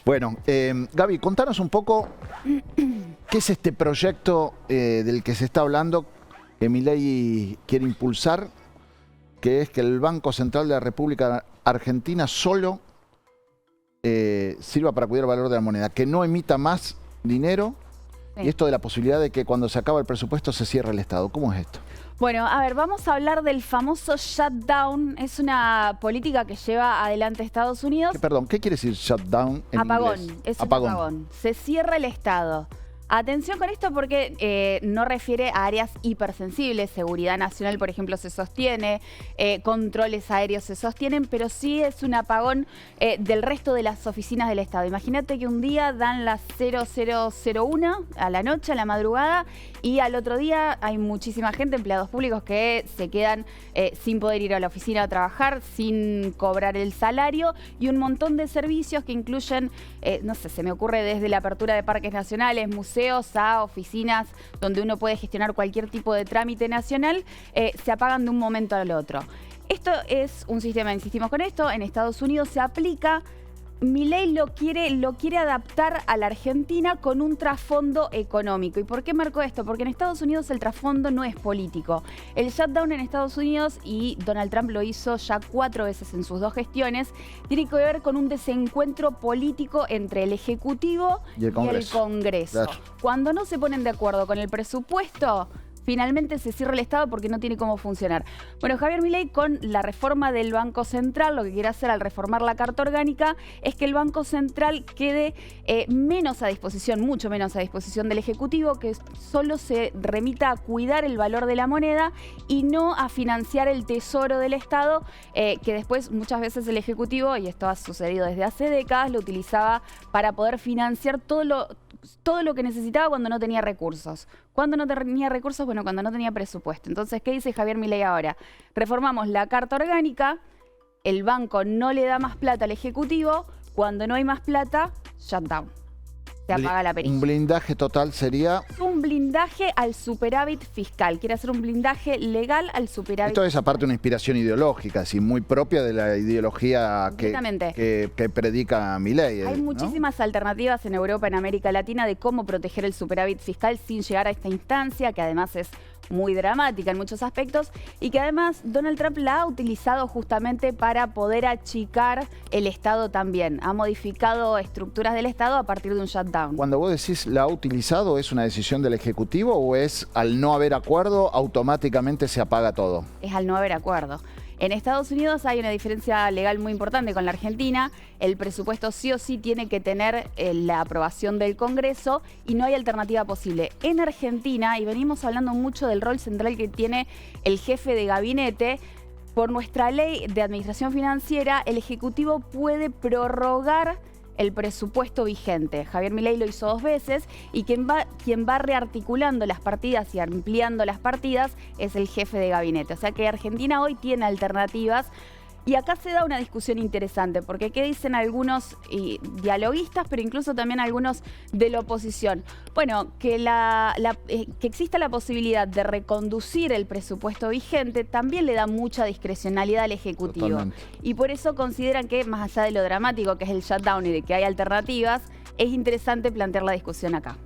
Bueno, Gaby, contanos un poco qué es este proyecto del que se está hablando, que Milei quiere impulsar, que es que el Banco Central de la República Argentina solo sirva para cuidar el valor de la moneda, que no emita más dinero. Sí. Y esto de la posibilidad de que cuando se acaba el presupuesto se cierre el Estado. ¿Cómo es esto? Bueno, a ver, vamos a hablar del famoso shutdown. Es una política que lleva adelante Estados Unidos. Perdón, ¿qué quiere decir shutdown en Apagón, inglés? es un apagón. Se cierra el Estado. Atención con esto porque no refiere a áreas hipersensibles. Seguridad nacional, por ejemplo, se sostiene, controles aéreos se sostienen, pero sí es un apagón del resto de las oficinas del Estado. Imagínate que un día dan las 0001 a la noche, a la madrugada, y al otro día hay muchísima gente, empleados públicos, que se quedan sin poder ir a la oficina a trabajar, sin cobrar el salario, y un montón de servicios que incluyen, no sé, se me ocurre desde la apertura de parques nacionales, museos, a oficinas donde uno puede gestionar cualquier tipo de trámite nacional, se apagan de un momento al otro. Esto es un sistema, insistimos con esto, en Estados Unidos se aplica. Milei lo quiere adaptar a la Argentina con un trasfondo económico. ¿Y por qué marco esto? Porque en Estados Unidos el trasfondo no es político. El shutdown en Estados Unidos, y Donald Trump lo hizo ya 4 veces en sus 2 gestiones, tiene que ver con un desencuentro político entre el Ejecutivo y el Congreso. Claro. Cuando no se ponen de acuerdo con el presupuesto, finalmente se cierra el Estado porque no tiene cómo funcionar. Bueno, Javier Milei, con la reforma del Banco Central, lo que quiere hacer al reformar la Carta Orgánica es que el Banco Central quede menos a disposición, mucho menos a disposición del Ejecutivo, que solo se remita a cuidar el valor de la moneda y no a financiar el tesoro del Estado, que después muchas veces el Ejecutivo, y esto ha sucedido desde hace décadas, lo utilizaba para poder financiar todo lo que necesitaba cuando no tenía recursos. ¿Cuándo no tenía recursos? Bueno, cuando no tenía presupuesto. Entonces, ¿qué dice Javier Milei ahora? Reformamos la Carta Orgánica, el banco no le da más plata al Ejecutivo, cuando no hay más plata, shutdown. Se apaga la pericia. Un blindaje total sería... Un blindaje al superávit fiscal. Quiere hacer un blindaje legal al superávit Esto es aparte una inspiración ideológica, así, muy propia de la ideología que predica Milei. Hay muchísimas alternativas en Europa, en América Latina, de cómo proteger el superávit fiscal sin llegar a esta instancia, que además es muy dramática en muchos aspectos, y que además Donald Trump la ha utilizado justamente para poder achicar el Estado también. Ha modificado estructuras del Estado a partir de un shutdown. Cuando vos decís la ha utilizado, ¿es una decisión del Ejecutivo o es al no haber acuerdo automáticamente se apaga todo? Es al no haber acuerdo. En Estados Unidos hay una diferencia legal muy importante con la Argentina. El presupuesto sí o sí tiene que tener la aprobación del Congreso y no hay alternativa posible. En Argentina, y venimos hablando mucho del rol central que tiene el jefe de gabinete, por nuestra ley de administración financiera, el Ejecutivo puede prorrogar el presupuesto vigente. Javier Milei lo hizo 2 veces y quien va rearticulando las partidas y ampliando las partidas es el jefe de gabinete. O sea que Argentina hoy tiene alternativas. Y acá se da una discusión interesante, porque ¿qué dicen algunos dialoguistas, pero incluso también algunos de la oposición? Bueno, que exista la posibilidad de reconducir el presupuesto vigente también le da mucha discrecionalidad al Ejecutivo. Totalmente. Y por eso consideran que, más allá de lo dramático que es el shutdown y de que hay alternativas, es interesante plantear la discusión acá.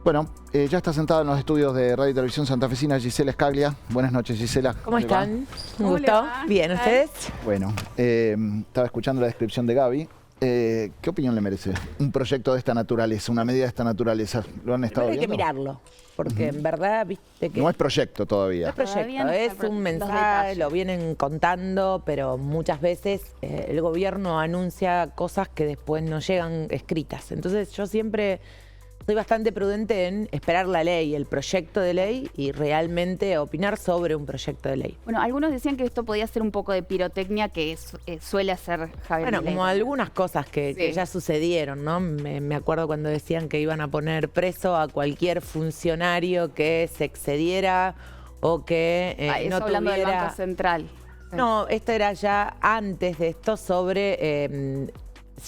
Bueno, ya está sentada en los estudios de Radio y Televisión Santafesina Gisela Scaglia. Buenas noches, Gisela. ¿Cómo le va? están? Un ¿Cómo le gusto. va? Bien, ¿ustedes? Bueno, estaba escuchando la descripción de Gaby. ¿Qué opinión le merece un proyecto de esta naturaleza, una medida de esta naturaleza? ¿Lo han estado Primero hay que viendo? mirarlo, porque en verdad, viste que No es proyecto todavía. no es proyecto, Todavía no está es un los mensaje, detalles. lo vienen contando, pero muchas veces el gobierno anuncia cosas que después no llegan escritas. Entonces yo siempre soy bastante prudente en esperar la ley, el proyecto de ley y realmente opinar sobre un proyecto de ley. Bueno, algunos decían que esto podía ser un poco de pirotecnia que suele hacer Javier Bueno, Milei. como algunas cosas que Sí. ya sucedieron, ¿no? Me acuerdo cuando decían que iban a poner preso a cualquier funcionario que se excediera o que Eso no hablando del tuviera... Banco Central. No, esto era ya antes de esto sobre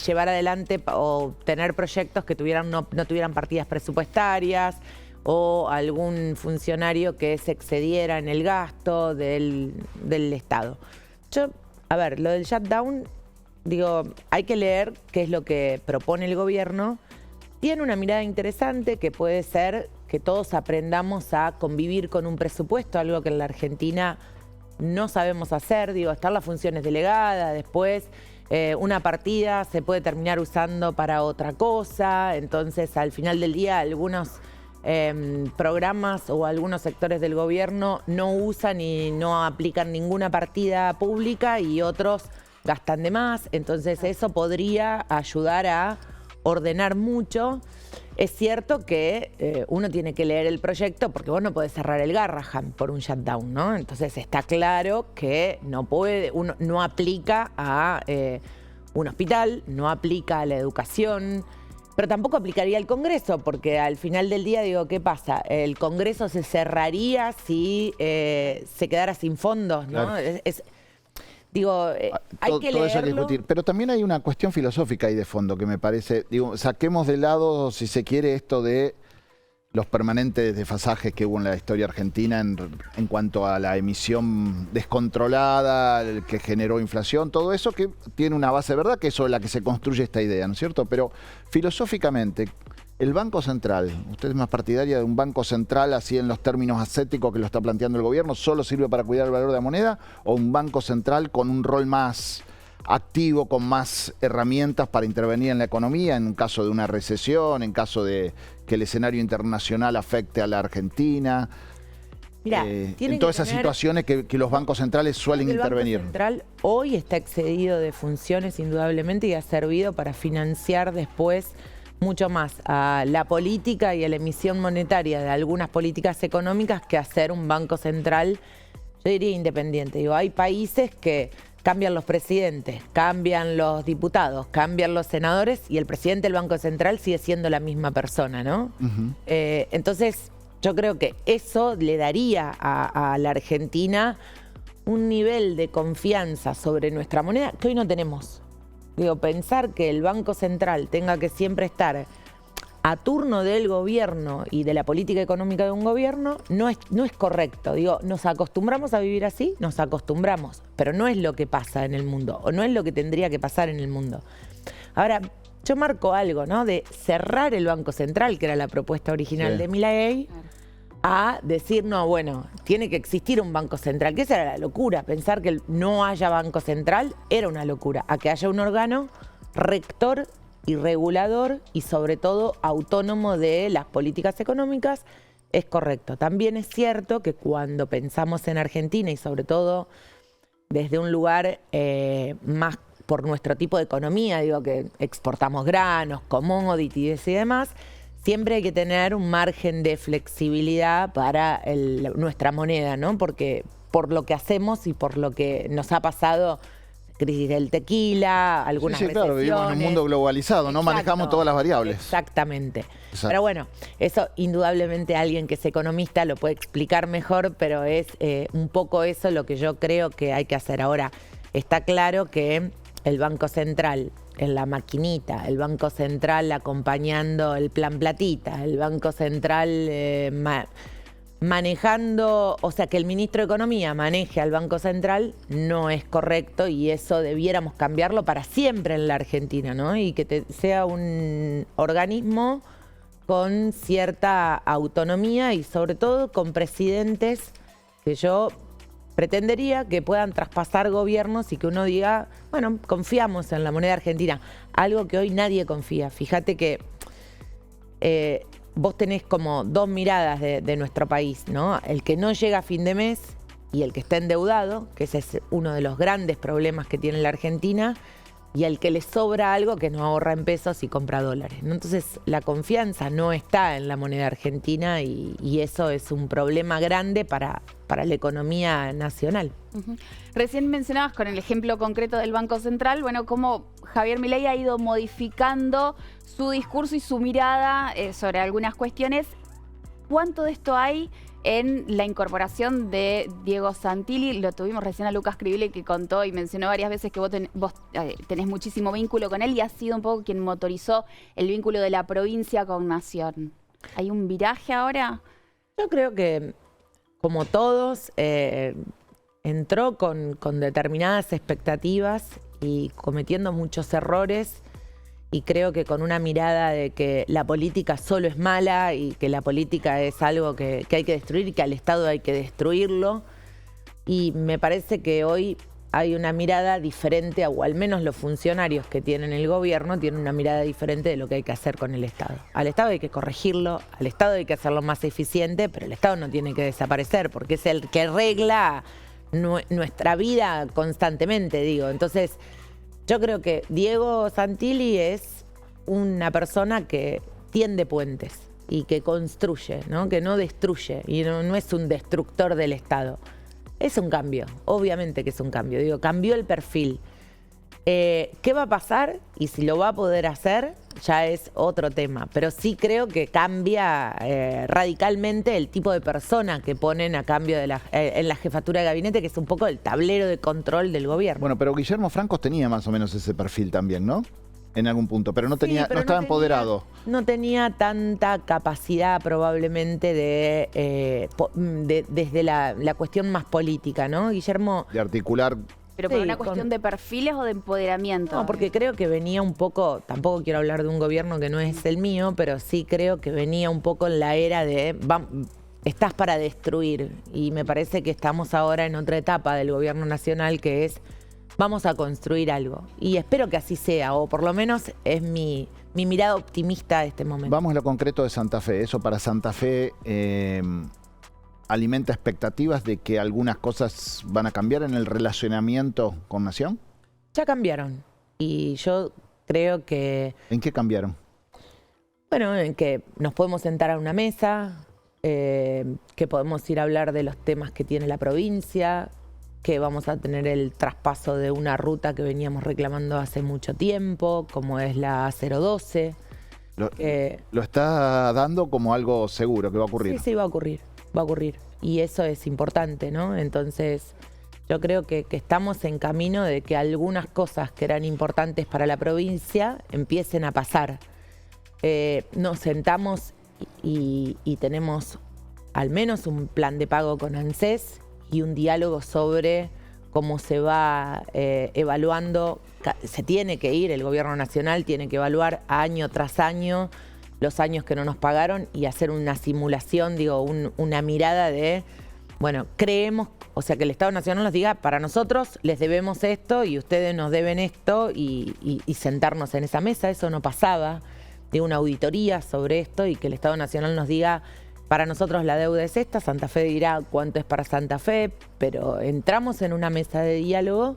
llevar adelante o tener proyectos que no tuvieran partidas presupuestarias o algún funcionario que se excediera en el gasto del Estado. A ver, lo del shutdown, digo, hay que leer qué es lo que propone el gobierno. Tiene una mirada interesante que puede ser que todos aprendamos a convivir con un presupuesto, algo que en la Argentina no sabemos hacer. Digo, están las funciones delegadas, después una partida se puede terminar usando para otra cosa. Entonces, al final del día, algunos programas o algunos sectores del gobierno no usan y no aplican ninguna partida pública y otros gastan de más. Entonces, eso podría ayudar a ordenar mucho. Es cierto que uno tiene que leer el proyecto porque vos no podés cerrar el Garrahan por un shutdown, ¿no? Entonces está claro que uno no aplica a un hospital, no aplica a la educación, pero tampoco aplicaría al Congreso, porque al final del día, digo, ¿qué pasa? El Congreso se cerraría si se quedara sin fondos, ¿no? Claro. Digo, hay que todo eso hay que leerlo. discutir. Pero también hay una cuestión filosófica ahí de fondo que me parece, digo, saquemos de lado, si se quiere, esto de los permanentes desfasajes que hubo en la historia argentina en cuanto a la emisión descontrolada, el que generó inflación, todo eso que tiene una base de verdad, que es sobre la que se construye esta idea, ¿no es cierto? Pero filosóficamente, el Banco Central, ¿usted es más partidaria de un Banco Central así en los términos ascéticos que lo está planteando el gobierno, solo sirve para cuidar el valor de la moneda, o un Banco Central con un rol más activo, con más herramientas para intervenir en la economía, en un caso de una recesión, en caso de que el escenario internacional afecte a la Argentina? Mirá, en todas esas situaciones que los bancos centrales suelen intervenir. El Banco Central hoy está excedido de funciones indudablemente y ha servido para financiar después mucho más a la política y a la emisión monetaria de algunas políticas económicas que hacer un banco central, yo diría, independiente. Digo, hay países que cambian los presidentes, cambian los diputados, cambian los senadores y el presidente del Banco Central sigue siendo la misma persona, ¿no? Entonces, yo creo que eso le daría a la Argentina un nivel de confianza sobre nuestra moneda que hoy no tenemos. Digo, pensar que el Banco Central tenga que siempre estar a turno del gobierno y de la política económica de un gobierno no es correcto. Digo, nos acostumbramos a vivir así, nos acostumbramos, pero no es lo que pasa en el mundo, o no es lo que tendría que pasar en el mundo. Ahora, yo marco algo, ¿no? De cerrar el Banco Central, que era la propuesta original de Milei, a decir, no, bueno, tiene que existir un Banco Central, que esa era la locura. Pensar que no haya Banco Central era una locura. A que haya un órgano rector y regulador y sobre todo autónomo de las políticas económicas es correcto. También es cierto que cuando pensamos en Argentina y sobre todo desde un lugar más por nuestro tipo de economía, digo que exportamos granos, commodities y demás, siempre hay que tener un margen de flexibilidad para nuestra moneda, ¿no? Porque por lo que hacemos y por lo que nos ha pasado, crisis del tequila, algunas Sí, claro, vivimos en un mundo globalizado, no manejamos todas las variables. Exactamente. Exacto. Pero bueno, eso indudablemente alguien que es economista lo puede explicar mejor, pero es un poco eso lo que yo creo que hay que hacer. Ahora, está claro que el Banco Central en la maquinita, el Banco Central acompañando el plan platita, el Banco Central manejando, o sea, que el ministro de Economía maneje al Banco Central no es correcto y eso debiéramos cambiarlo para siempre en la Argentina, ¿no? Y que sea un organismo con cierta autonomía y sobre todo con presidentes que yo pretendería que puedan traspasar gobiernos y que uno diga, bueno, confiamos en la moneda argentina, algo que hoy nadie confía. Fíjate que vos tenés como dos miradas de nuestro país, ¿no? El que no llega a fin de mes y el que está endeudado, que ese es uno de los grandes problemas que tiene la Argentina, y el que le sobra algo que no ahorra en pesos y compra dólares, ¿no? Entonces, la confianza no está en la moneda argentina y eso es un problema grande para la economía nacional. Recién mencionabas con el ejemplo concreto del Banco Central, bueno, cómo Javier Milei ha ido modificando su discurso y su mirada sobre algunas cuestiones. ¿Cuánto de esto hay en la incorporación de Diego Santilli? Lo tuvimos recién a Lucas Cribile, que contó y mencionó varias veces que vos tenés muchísimo vínculo con él y has sido un poco quien motorizó el vínculo de la provincia con Nación. ¿Hay un viraje ahora? Yo creo que, como todos, entró con determinadas expectativas y cometiendo muchos errores. Y creo que con una mirada de que la política solo es mala y que la política es algo que hay que destruir y que al Estado hay que destruirlo. Y me parece que hoy hay una mirada diferente, o al menos los funcionarios que tienen el gobierno tienen una mirada diferente de lo que hay que hacer con el Estado. Al Estado hay que corregirlo, al Estado hay que hacerlo más eficiente, pero el Estado no tiene que desaparecer porque es el que regla nuestra vida constantemente, digo. Entonces, yo creo que Diego Santilli es una persona que tiende puentes y que construye, ¿no? Que no destruye y no es un destructor del Estado. Es un cambio, obviamente que es un cambio. Digo, cambió el perfil. ¿Qué va a pasar? Y si lo va a poder hacer, ya es otro tema. Pero sí creo que cambia radicalmente el tipo de persona que ponen a cambio de en la jefatura de gabinete, que es un poco el tablero de control del gobierno. Bueno, pero Guillermo Francos tenía más o menos ese perfil también, ¿no? En algún punto, pero no tenía, pero no estaba empoderado. No tenía tanta capacidad probablemente desde la cuestión más política, ¿no? Guillermo... De articular... ¿Pero por una cuestión de perfiles o de empoderamiento? No, porque creo que venía un poco, tampoco quiero hablar de un gobierno que no es el mío, pero sí creo que venía un poco en la era de estás para destruir. Y me parece que estamos ahora en otra etapa del gobierno nacional que es vamos a construir algo. Y espero que así sea, o por lo menos es mi mirada optimista de este momento. Vamos a lo concreto de Santa Fe. Eso para Santa Fe alimenta expectativas de que algunas cosas van a cambiar en el relacionamiento con Nación. Ya cambiaron. Y yo creo que... ¿En qué cambiaron? Bueno, en que nos podemos sentar a una mesa, que podemos ir a hablar de los temas que tiene la provincia, que vamos a tener el traspaso de una ruta que veníamos reclamando hace mucho tiempo, como es la 012. Lo está dando como algo seguro que va a ocurrir. Sí, va a ocurrir. Va a ocurrir. Y eso es importante, ¿no? Entonces, yo creo que estamos en camino de que algunas cosas que eran importantes para la provincia empiecen a pasar. Nos sentamos y tenemos al menos un plan de pago con ANSES y un diálogo sobre cómo se va evaluando. Se tiene que ir, el gobierno nacional tiene que evaluar año tras año los años que no nos pagaron y hacer una simulación, digo, una mirada de, bueno, creemos, o sea, que el Estado Nacional nos diga, para nosotros les debemos esto y ustedes nos deben esto y sentarnos en esa mesa. Eso no pasaba, de una auditoría sobre esto y que el Estado Nacional nos diga, para nosotros la deuda es esta, Santa Fe dirá cuánto es para Santa Fe, pero entramos en una mesa de diálogo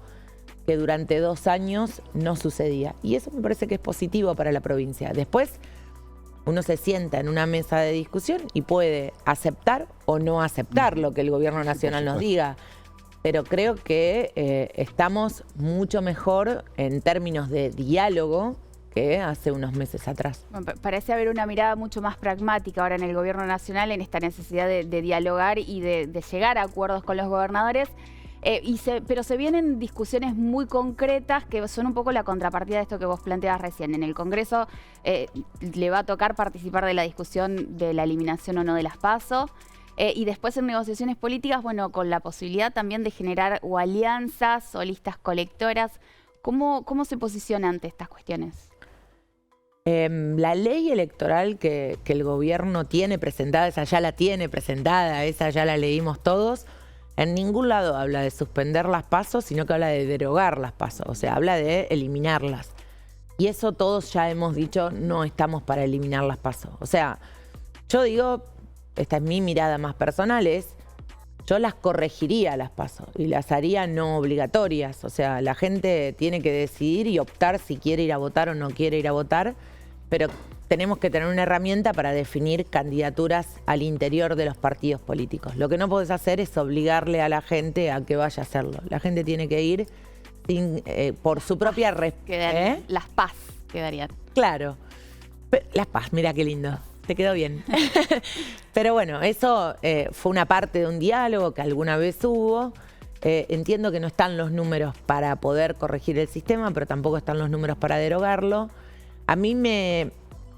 que durante 2 años no sucedía. Y eso me parece que es positivo para la provincia. Después, uno se sienta en una mesa de discusión y puede aceptar o no aceptar lo que el gobierno nacional nos diga. pero creo que estamos mucho mejor en términos de diálogo que hace unos meses atrás. Bueno, parece haber una mirada mucho más pragmática ahora en el gobierno nacional en esta necesidad de dialogar y de llegar a acuerdos con los gobernadores. Pero se vienen discusiones muy concretas que son un poco la contrapartida de esto que vos planteabas recién. En el Congreso le va a tocar participar de la discusión de la eliminación o no de las PASO. Y después en negociaciones políticas, bueno, con la posibilidad también de generar o alianzas o listas colectoras. ¿Cómo se posiciona ante estas cuestiones? La ley electoral que el gobierno tiene presentada, esa ya la tiene presentada, esa ya la leímos todos. En ningún lado habla de suspender las PASO, sino que habla de derogar las PASO, o sea, habla de eliminarlas. Y eso todos ya hemos dicho, no estamos para eliminar las PASO. O sea, yo digo, esta es mi mirada más personal, yo las corregiría las PASO y las haría no obligatorias. O sea, la gente tiene que decidir y optar si quiere ir a votar o no quiere ir a votar, pero tenemos que tener una herramienta para definir candidaturas al interior de los partidos políticos. Lo que no podés hacer es obligarle a la gente a que vaya a hacerlo. La gente tiene que ir por su propia... Las PAS quedarían. Claro. Las PAS, mira qué lindo. Te quedó bien. Pero bueno, eso fue una parte de un diálogo que alguna vez hubo. Entiendo que no están los números para poder corregir el sistema, pero tampoco están los números para derogarlo. A mí me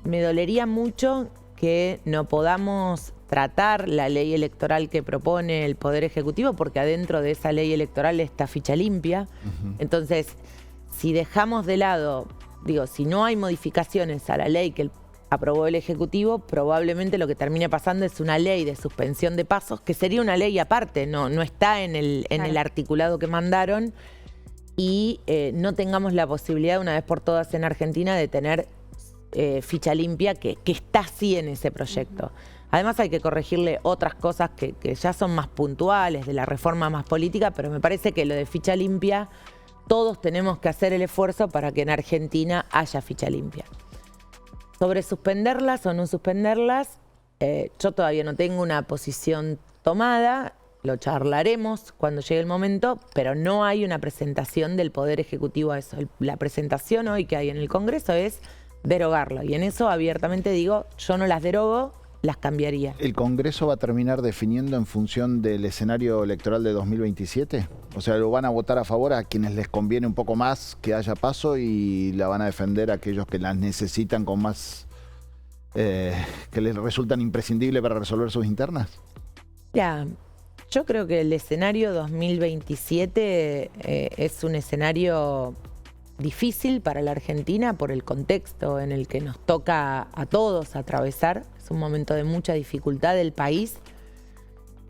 dolería mucho que no podamos tratar la ley electoral que propone el Poder Ejecutivo, porque adentro de esa ley electoral está ficha limpia. Entonces, si dejamos de lado, digo, si no hay modificaciones a la ley que aprobó el Ejecutivo, probablemente lo que termine pasando es una ley de suspensión de pasos, que sería una ley aparte, no está en el articulado que mandaron, y no tengamos la posibilidad una vez por todas en Argentina de tener ficha limpia, que está así en ese proyecto. Además hay que corregirle otras cosas que ya son más puntuales, de la reforma más política, pero me parece que lo de ficha limpia, todos tenemos que hacer el esfuerzo para que en Argentina haya ficha limpia. Sobre suspenderlas o no suspenderlas, yo todavía no tengo una posición tomada, lo charlaremos cuando llegue el momento, pero no hay una presentación del Poder Ejecutivo a eso. La presentación hoy que hay en el Congreso es derogarlo, y en eso abiertamente digo, yo no las derogo, las cambiaría. ¿El Congreso va a terminar definiendo en función del escenario electoral de 2027? O sea, ¿lo van a votar a favor a quienes les conviene un poco más que haya paso y la van a defender a aquellos que las necesitan con más, que les resultan imprescindibles para resolver sus internas? Ya, yo creo que el escenario 2027 es un escenario difícil para la Argentina por el contexto en el que nos toca a todos atravesar. Es un momento de mucha dificultad del país,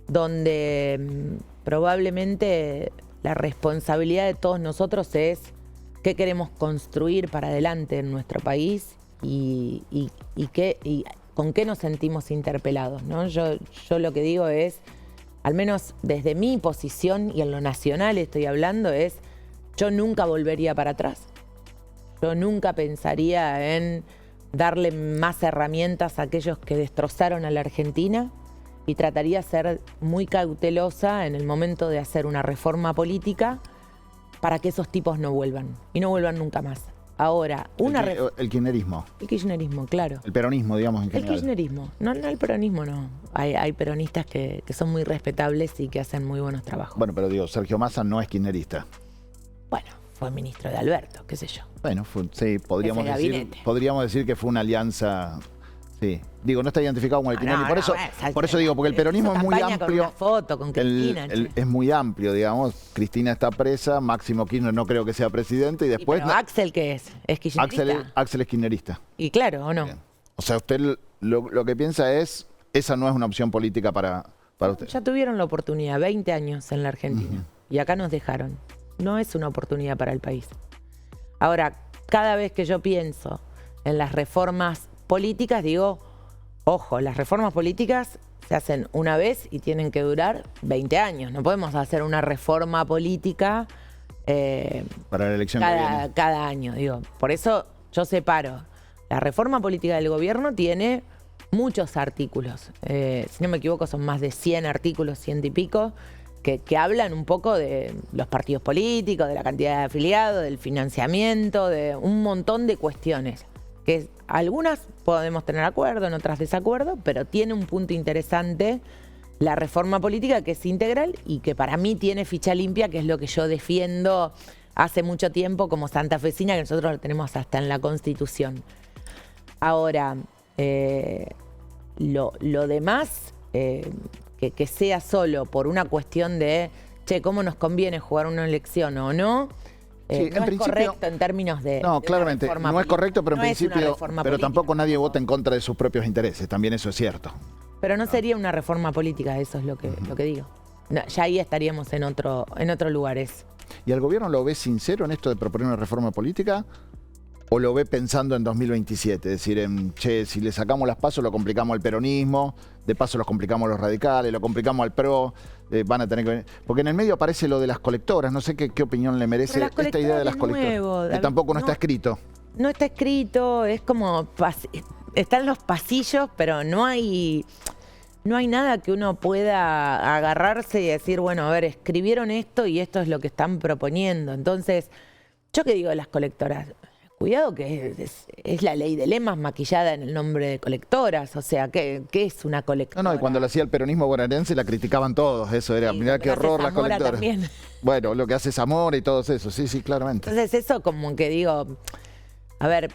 donde probablemente la responsabilidad de todos nosotros es qué queremos construir para adelante en nuestro país y con qué nos sentimos interpelados, ¿no? Yo lo que digo es, al menos desde mi posición y en lo nacional estoy hablando, es yo nunca volvería para atrás. Yo nunca pensaría en darle más herramientas a aquellos que destrozaron a la Argentina, y trataría de ser muy cautelosa en el momento de hacer una reforma política para que esos tipos no vuelvan y no vuelvan nunca más. Ahora, el kirchnerismo. El kirchnerismo, claro. El peronismo, digamos, en general. El kirchnerismo. No, el peronismo no. Hay peronistas que son muy respetables y que hacen muy buenos trabajos. Bueno, pero digo, Sergio Massa no es kirchnerista. Bueno, fue ministro de Alberto, qué sé yo. Bueno, sí, podríamos decir que fue una alianza. Sí. Digo, no está identificado con el kirchnerismo. Por eso digo, porque el peronismo es muy amplio. Con una foto con Cristina. Es muy amplio, digamos. Cristina está presa, Máximo Kirchner no creo que sea presidente, y después... ¿Pero Axel qué es? ¿Es kirchnerista? Axel es kirchnerista. Y claro, ¿o no? Bien. O sea, usted lo que piensa es, esa no es una opción política para usted. Ya tuvieron la oportunidad, 20 años en la Argentina. Y acá nos dejaron. No es una oportunidad para el país. Ahora, cada vez que yo pienso en las reformas políticas, digo, ojo, las reformas políticas se hacen una vez y tienen que durar 20 años. No podemos hacer una reforma política para la elección que viene. Cada año, digo. Por eso yo separo. La reforma política del gobierno tiene muchos artículos. Si no me equivoco, son más de 100 artículos, 100 y pico. que hablan un poco de los partidos políticos, de la cantidad de afiliados, del financiamiento, de un montón de cuestiones. Que algunas podemos tener acuerdo, en otras desacuerdo, pero tiene un punto interesante la reforma política que es integral y que para mí tiene ficha limpia, que es lo que yo defiendo hace mucho tiempo como santafesina, que nosotros lo tenemos hasta en la Constitución. Ahora, lo demás, que sea solo por una cuestión de, che, ¿cómo nos conviene jugar una elección o no? Sí, No es correcto en términos de. No, de claramente, reforma no es política. correcto, pero en No es una principio. reforma Pero política. tampoco nadie vota en contra de sus propios intereses, también eso es cierto. Pero no sería una reforma política, eso es lo que digo. No, ya ahí estaríamos en otro lugar. ¿Y al gobierno lo ve sincero en esto de proponer una reforma política? ¿O lo ve pensando en 2027? Es decir, che, si le sacamos las pasos lo complicamos al peronismo, de paso los complicamos a los radicales, lo complicamos al PRO, van a tener que... Porque en el medio aparece lo de las colectoras, no sé qué opinión le merece esta idea de las colectoras. Que tampoco no está escrito. No está escrito, es como... Están los pasillos, pero no hay nada que uno pueda agarrarse y decir, bueno, a ver, escribieron esto y esto es lo que están proponiendo. Entonces, ¿yo qué digo de las colectoras? Cuidado que es la ley de lemas maquillada en el nombre de colectoras. O sea, ¿qué es una colectora? No, y cuando lo hacía el peronismo bonaerense la criticaban todos. Eso era, Sí, mirá lo que qué hace horror las Zamora colectoras. también. Bueno, lo que hace Zamora y todo eso, sí, claramente. Entonces eso como que digo, a ver,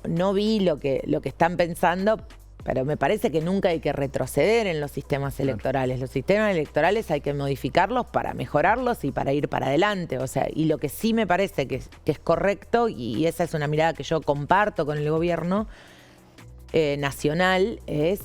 no vi lo que están pensando, pero me parece que nunca hay que retroceder en los sistemas electorales. Los sistemas electorales hay que modificarlos para mejorarlos y para ir para adelante. O sea, y lo que sí me parece que es correcto, y esa es una mirada que yo comparto con el gobierno nacional, es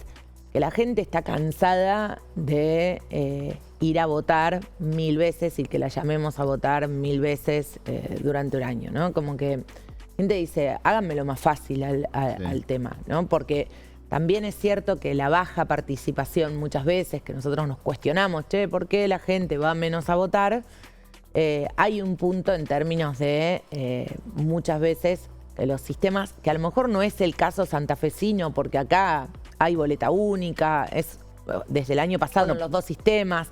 que la gente está cansada de ir a votar 1000 veces y que la llamemos a votar 1000 veces durante un año, ¿no? Como que la gente dice, háganmelo más fácil al tema, ¿no? Porque también es cierto que la baja participación muchas veces, que nosotros nos cuestionamos, che, ¿por qué la gente va menos a votar? Hay un punto en términos de muchas veces que los sistemas, que a lo mejor no es el caso santafesino, porque acá hay boleta única, es desde el año pasado en los dos sistemas,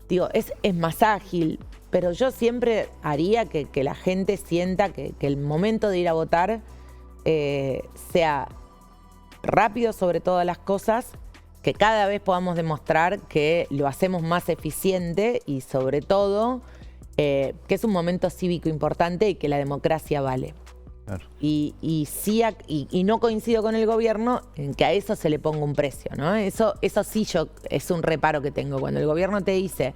digo, es más ágil, pero yo siempre haría que la gente sienta que el momento de ir a votar sea rápido sobre todas las cosas, que cada vez podamos demostrar que lo hacemos más eficiente y sobre todo que es un momento cívico importante y que la democracia vale. Claro. Y no coincido con el gobierno en que a eso se le ponga un precio, ¿no? Eso sí es un reparo que tengo. Cuando el gobierno te dice,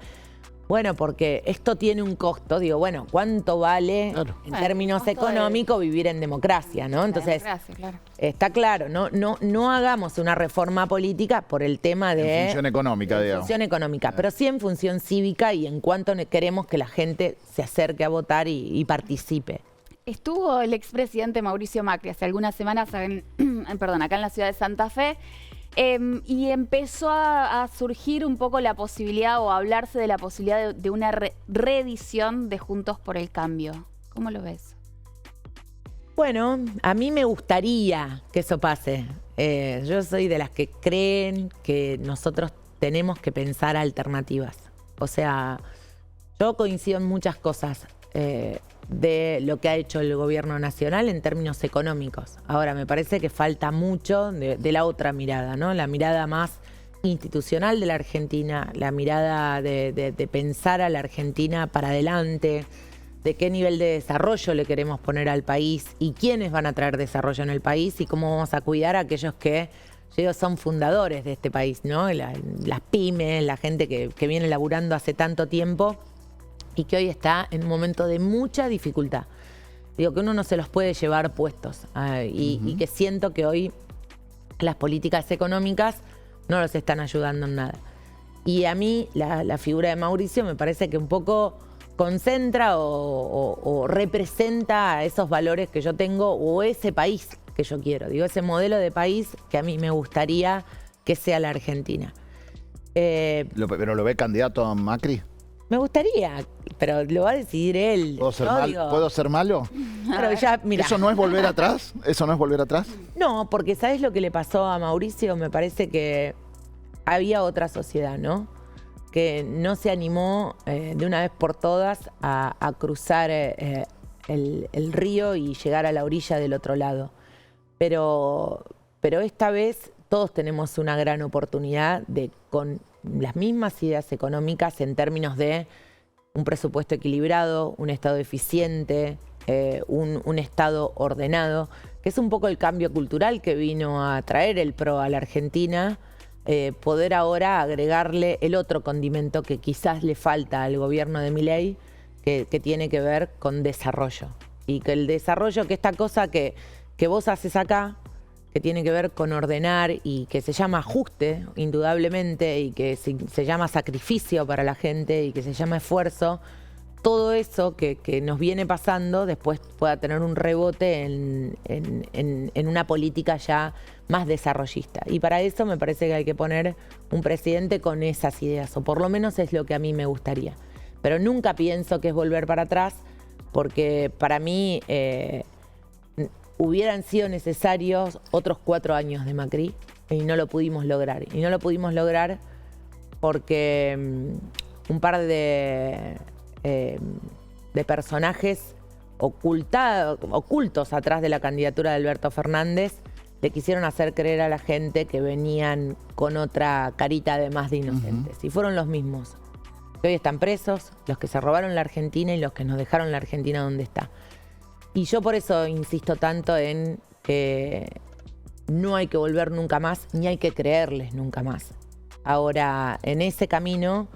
bueno, porque esto tiene un costo, digo, bueno, ¿cuánto vale en términos económicos vivir en democracia, ¿no? Entonces, está claro, no hagamos una reforma política por el tema de... En función económica, digamos. En función económica, pero sí en función cívica y en cuanto queremos que la gente se acerque a votar y participe. Estuvo el expresidente Mauricio Macri hace algunas semanas acá en la ciudad de Santa Fe y empezó a surgir un poco la posibilidad o a hablarse de la posibilidad de una reedición de Juntos por el Cambio. ¿Cómo lo ves? Bueno, a mí me gustaría que eso pase. Yo soy de las que creen que nosotros tenemos que pensar alternativas. O sea, yo coincido en muchas cosas de lo que ha hecho el gobierno nacional en términos económicos. Ahora, me parece que falta mucho de la otra mirada, ¿no? La mirada más institucional de la Argentina, la mirada de pensar a la Argentina para adelante, de qué nivel de desarrollo le queremos poner al país y quiénes van a traer desarrollo en el país y cómo vamos a cuidar a aquellos que son fundadores de este país, ¿no? Las pymes, la gente que viene laburando hace tanto tiempo y que hoy está en un momento de mucha dificultad. Digo, que uno no se los puede llevar puestos y que siento que hoy las políticas económicas no los están ayudando en nada. Y a mí la figura de Mauricio me parece que un poco concentra o representa esos valores que yo tengo o ese país que yo quiero. Digo, ese modelo de país que a mí me gustaría que sea la Argentina. ¿Pero lo ve candidato a Macri? Me gustaría, pero lo va a decidir él. ¿Puedo ser malo? Pero ya, mira. ¿Eso no es volver atrás? ¿Eso no es volver atrás? No, porque ¿sabes lo que le pasó a Mauricio? Me parece que había otra sociedad, ¿no? porque no se animó de una vez por todas a cruzar el río y llegar a la orilla del otro lado. Pero esta vez todos tenemos una gran oportunidad de, con las mismas ideas económicas en términos de un presupuesto equilibrado, un Estado eficiente, un Estado ordenado, que es un poco el cambio cultural que vino a traer el PRO a la Argentina, poder ahora agregarle el otro condimento que quizás le falta al gobierno de Milei, que tiene que ver con desarrollo. Y que el desarrollo, que esta cosa que vos haces acá, que tiene que ver con ordenar y que se llama ajuste, indudablemente, y que se llama sacrificio para la gente y que se llama esfuerzo, todo eso que nos viene pasando después pueda tener un rebote en una política ya más desarrollista. Y para eso me parece que hay que poner un presidente con esas ideas, o por lo menos es lo que a mí me gustaría. Pero nunca pienso que es volver para atrás, porque para mí hubieran sido necesarios otros 4 años de Macri y no lo pudimos lograr. Y no lo pudimos lograr porque un par de personajes ocultos atrás de la candidatura de Alberto Fernández le quisieron hacer creer a la gente que venían con otra carita además de inocentes. Y fueron los mismos que hoy están presos, los que se robaron la Argentina y los que nos dejaron la Argentina donde está. Y yo por eso insisto tanto en que no hay que volver nunca más, ni hay que creerles nunca más. Ahora, en ese camino,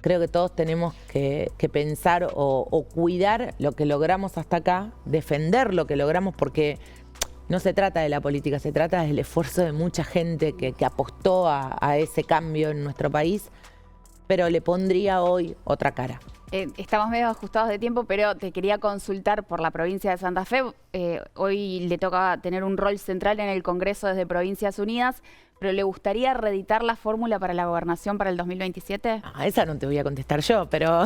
creo que todos tenemos que pensar o cuidar lo que logramos hasta acá, defender lo que logramos, porque no se trata de la política, se trata del esfuerzo de mucha gente que apostó a ese cambio en nuestro país, pero le pondría hoy otra cara. Estamos medio ajustados de tiempo, pero te quería consultar por la provincia de Santa Fe. Hoy le toca tener un rol central en el Congreso desde Provincias Unidas, pero ¿le gustaría reeditar la fórmula para la gobernación para el 2027? Esa no te voy a contestar yo, pero...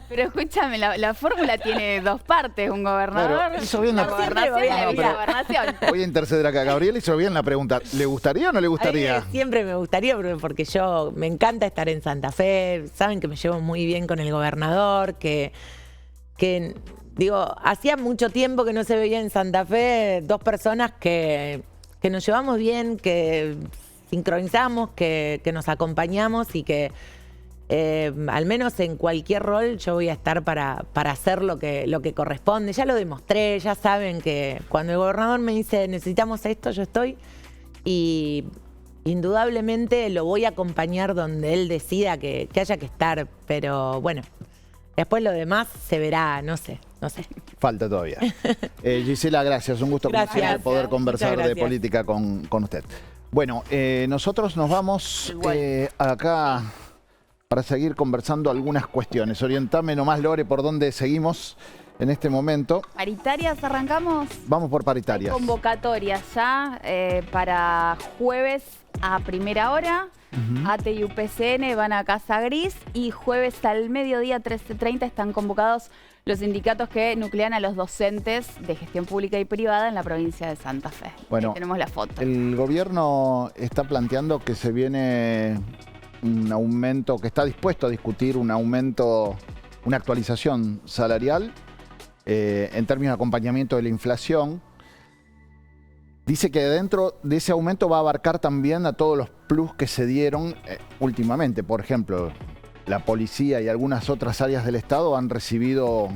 Pero escúchame, la fórmula tiene 2 partes, un gobernador, Claro, hizo bien la la- gobernación y la vicegobernación. Voy a interceder acá. Gabriel hizo bien la pregunta. ¿Le gustaría o no le gustaría? A mí siempre me gustaría, porque yo me encanta estar en Santa Fe. Saben que me llevo muy bien con el gobernador, que digo, hacía mucho tiempo que no se veía en Santa Fe 2 personas que nos llevamos bien, que sincronizamos, que nos acompañamos y que al menos en cualquier rol yo voy a estar para hacer lo que corresponde. Ya lo demostré, ya saben que cuando el gobernador me dice necesitamos esto, yo estoy, y indudablemente lo voy a acompañar donde él decida que haya que estar, pero bueno, después lo demás se verá, no sé. Falta todavía. Gisela, gracias. Un gusto Gracias. como siempre, poder conversar Muchas de gracias. política con usted. Bueno, nosotros nos vamos acá para seguir conversando algunas cuestiones. Orientame nomás, Lore, por dónde seguimos en este momento. ¿Paritarias arrancamos? Vamos por paritarias. Convocatorias ya para jueves a primera hora. ATE y UPCN van a Casa Gris y jueves al mediodía 13:30 están convocados los sindicatos que nuclean a los docentes de gestión pública y privada en la provincia de Santa Fe. Bueno, ahí tenemos la foto. El gobierno está planteando que se viene un aumento, que está dispuesto a discutir un aumento, una actualización salarial en términos de acompañamiento de la inflación. Dice que dentro de ese aumento va a abarcar también a todos los plus que se dieron últimamente. Por ejemplo, la policía y algunas otras áreas del Estado han recibido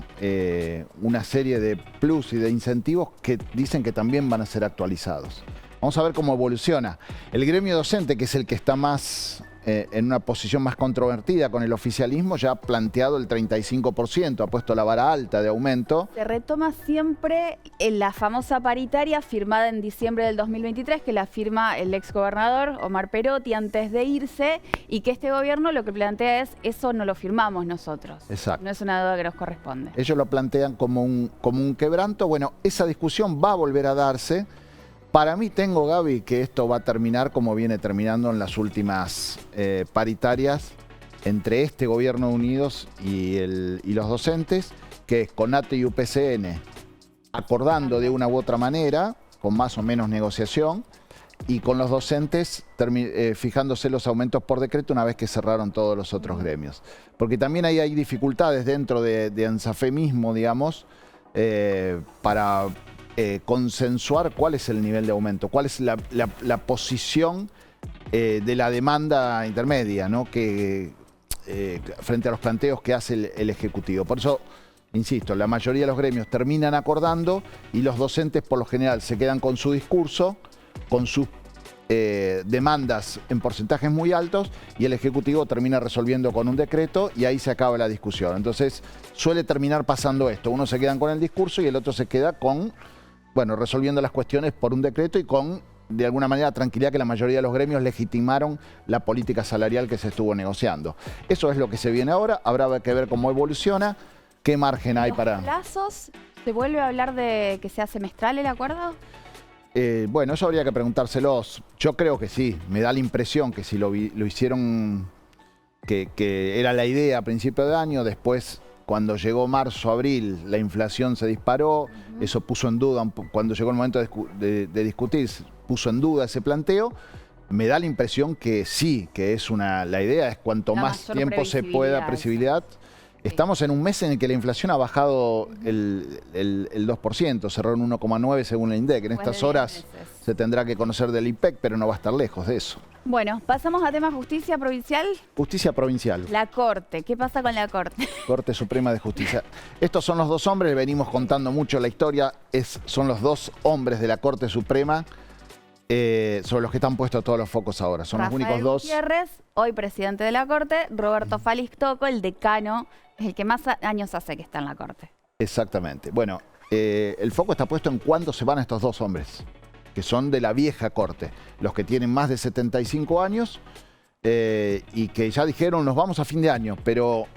una serie de plus y de incentivos que dicen que también van a ser actualizados. Vamos a ver cómo evoluciona. El gremio docente, que es el que está más en una posición más controvertida con el oficialismo, ya ha planteado el 35%, ha puesto la vara alta de aumento. Se retoma siempre la famosa paritaria firmada en diciembre del 2023, que la firma el exgobernador Omar Perotti antes de irse, y que este gobierno lo que plantea es, eso no lo firmamos nosotros. Exacto. No es una deuda que nos corresponde. Ellos lo plantean como un quebranto. Bueno, esa discusión va a volver a darse. Para mí tengo, Gaby, que esto va a terminar como viene terminando en las últimas paritarias entre este gobierno de Unidos y los docentes, que es con ATE y UPCN acordando de una u otra manera, con más o menos negociación, y con los docentes fijándose los aumentos por decreto una vez que cerraron todos los otros gremios. Porque también ahí hay dificultades dentro de ANSAFE mismo, digamos, para consensuar cuál es el nivel de aumento, cuál es la posición de la demanda intermedia, ¿no? Frente a los planteos que hace el Ejecutivo. Por eso, insisto, la mayoría de los gremios terminan acordando y los docentes por lo general se quedan con su discurso, con sus demandas en porcentajes muy altos y el Ejecutivo termina resolviendo con un decreto y ahí se acaba la discusión. Entonces suele terminar pasando esto. Uno se queda con el discurso y el otro se queda con, bueno, resolviendo las cuestiones por un decreto y con, de alguna manera, tranquilidad que la mayoría de los gremios legitimaron la política salarial que se estuvo negociando. Eso es lo que se viene ahora. Habrá que ver cómo evoluciona, qué margen hay para... ¿Los plazos? ¿Se vuelve a hablar de que sea semestral el acuerdo? Bueno, eso habría que preguntárselos. Yo creo que sí. Me da la impresión que si lo hicieron, que era la idea a principio de año, después cuando llegó marzo, abril, la inflación se disparó, eso puso en duda, cuando llegó el momento de discutir, puso en duda ese planteo. Me da la impresión que sí, que es la idea es cuanto más tiempo se pueda, previsibilidad. Estamos en un mes en el que la inflación ha bajado el 2%, cerró en 1,9 según el INDEC. En estas horas se tendrá que conocer del IPEC, pero no va a estar lejos de eso. Bueno, pasamos a tema justicia provincial. Justicia provincial. La Corte, ¿qué pasa con la Corte? Corte Suprema de Justicia. Estos son los dos hombres, venimos contando mucho la historia, son los dos hombres de la Corte Suprema sobre los que están puestos todos los focos ahora. Son Rafael los únicos dos. Gutiérrez, hoy presidente de la Corte, Roberto Falistocco, el decano, es el que más años hace que está en la Corte. Exactamente. Bueno, el foco está puesto en cuándo se van estos dos hombres, que son de la vieja Corte, los que tienen más de 75 años y que ya dijeron nos vamos a fin de año, pero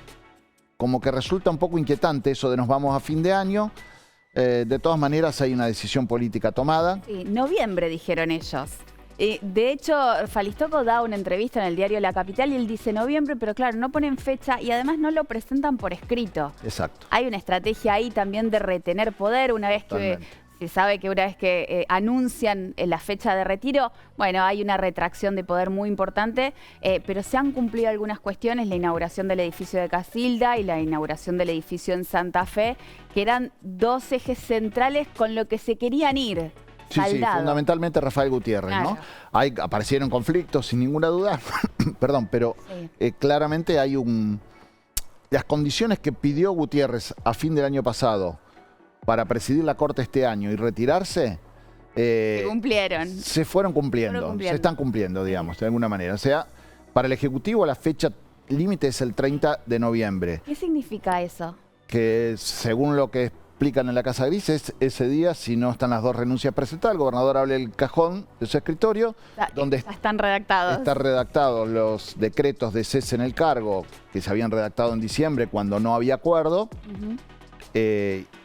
como que resulta un poco inquietante eso de nos vamos a fin de año. De todas maneras hay una decisión política tomada. Sí, noviembre dijeron ellos. De hecho, Falistocco da una entrevista en el diario La Capital y él dice noviembre, pero claro, no ponen fecha y además no lo presentan por escrito. Exacto. Hay una estrategia ahí también de retener poder una vez que... Se sabe que una vez que anuncian la fecha de retiro, bueno, hay una retracción de poder muy importante, pero se han cumplido algunas cuestiones, la inauguración del edificio de Casilda y la inauguración del edificio en Santa Fe, que eran dos ejes centrales con lo que se querían ir. Sí, fundamentalmente Rafael Gutiérrez, claro, ¿no? Aparecieron conflictos, sin ninguna duda, perdón, pero claramente hay las condiciones que pidió Gutiérrez a fin del año pasado para presidir la Corte este año y retirarse, se cumplieron. Se fueron cumpliendo, se están cumpliendo, digamos, de alguna manera. O sea, para el Ejecutivo la fecha límite es el 30 de noviembre. ¿Qué significa eso? Que según lo que explican en la Casa Gris, ese día, si no están las dos renuncias presentadas, el gobernador abre el cajón de su escritorio, donde están redactados. Están redactados los decretos de cese en el cargo que se habían redactado en diciembre cuando no había acuerdo.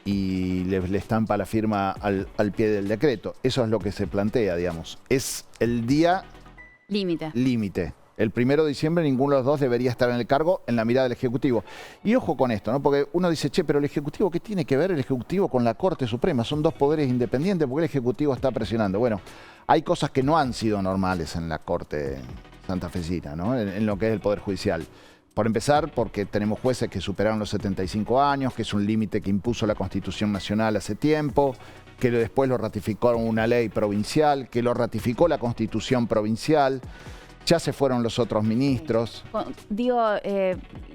Y le estampa la firma al pie del decreto. Eso es lo que se plantea, digamos. Es el día límite. El 1 de diciembre ninguno de los dos debería estar en el cargo en la mirada del Ejecutivo. Y ojo con esto, ¿no? Porque uno dice, che, pero el Ejecutivo, ¿qué tiene que ver el Ejecutivo con la Corte Suprema? Son dos poderes independientes, ¿por qué el Ejecutivo está presionando? Bueno, hay cosas que no han sido normales en la Corte santafesina, ¿no? En lo que es el Poder Judicial. Por empezar, porque tenemos jueces que superaron los 75 años, que es un límite que impuso la Constitución Nacional hace tiempo, que después lo ratificó una ley provincial, que lo ratificó la Constitución Provincial. Ya se fueron los otros ministros. Digo,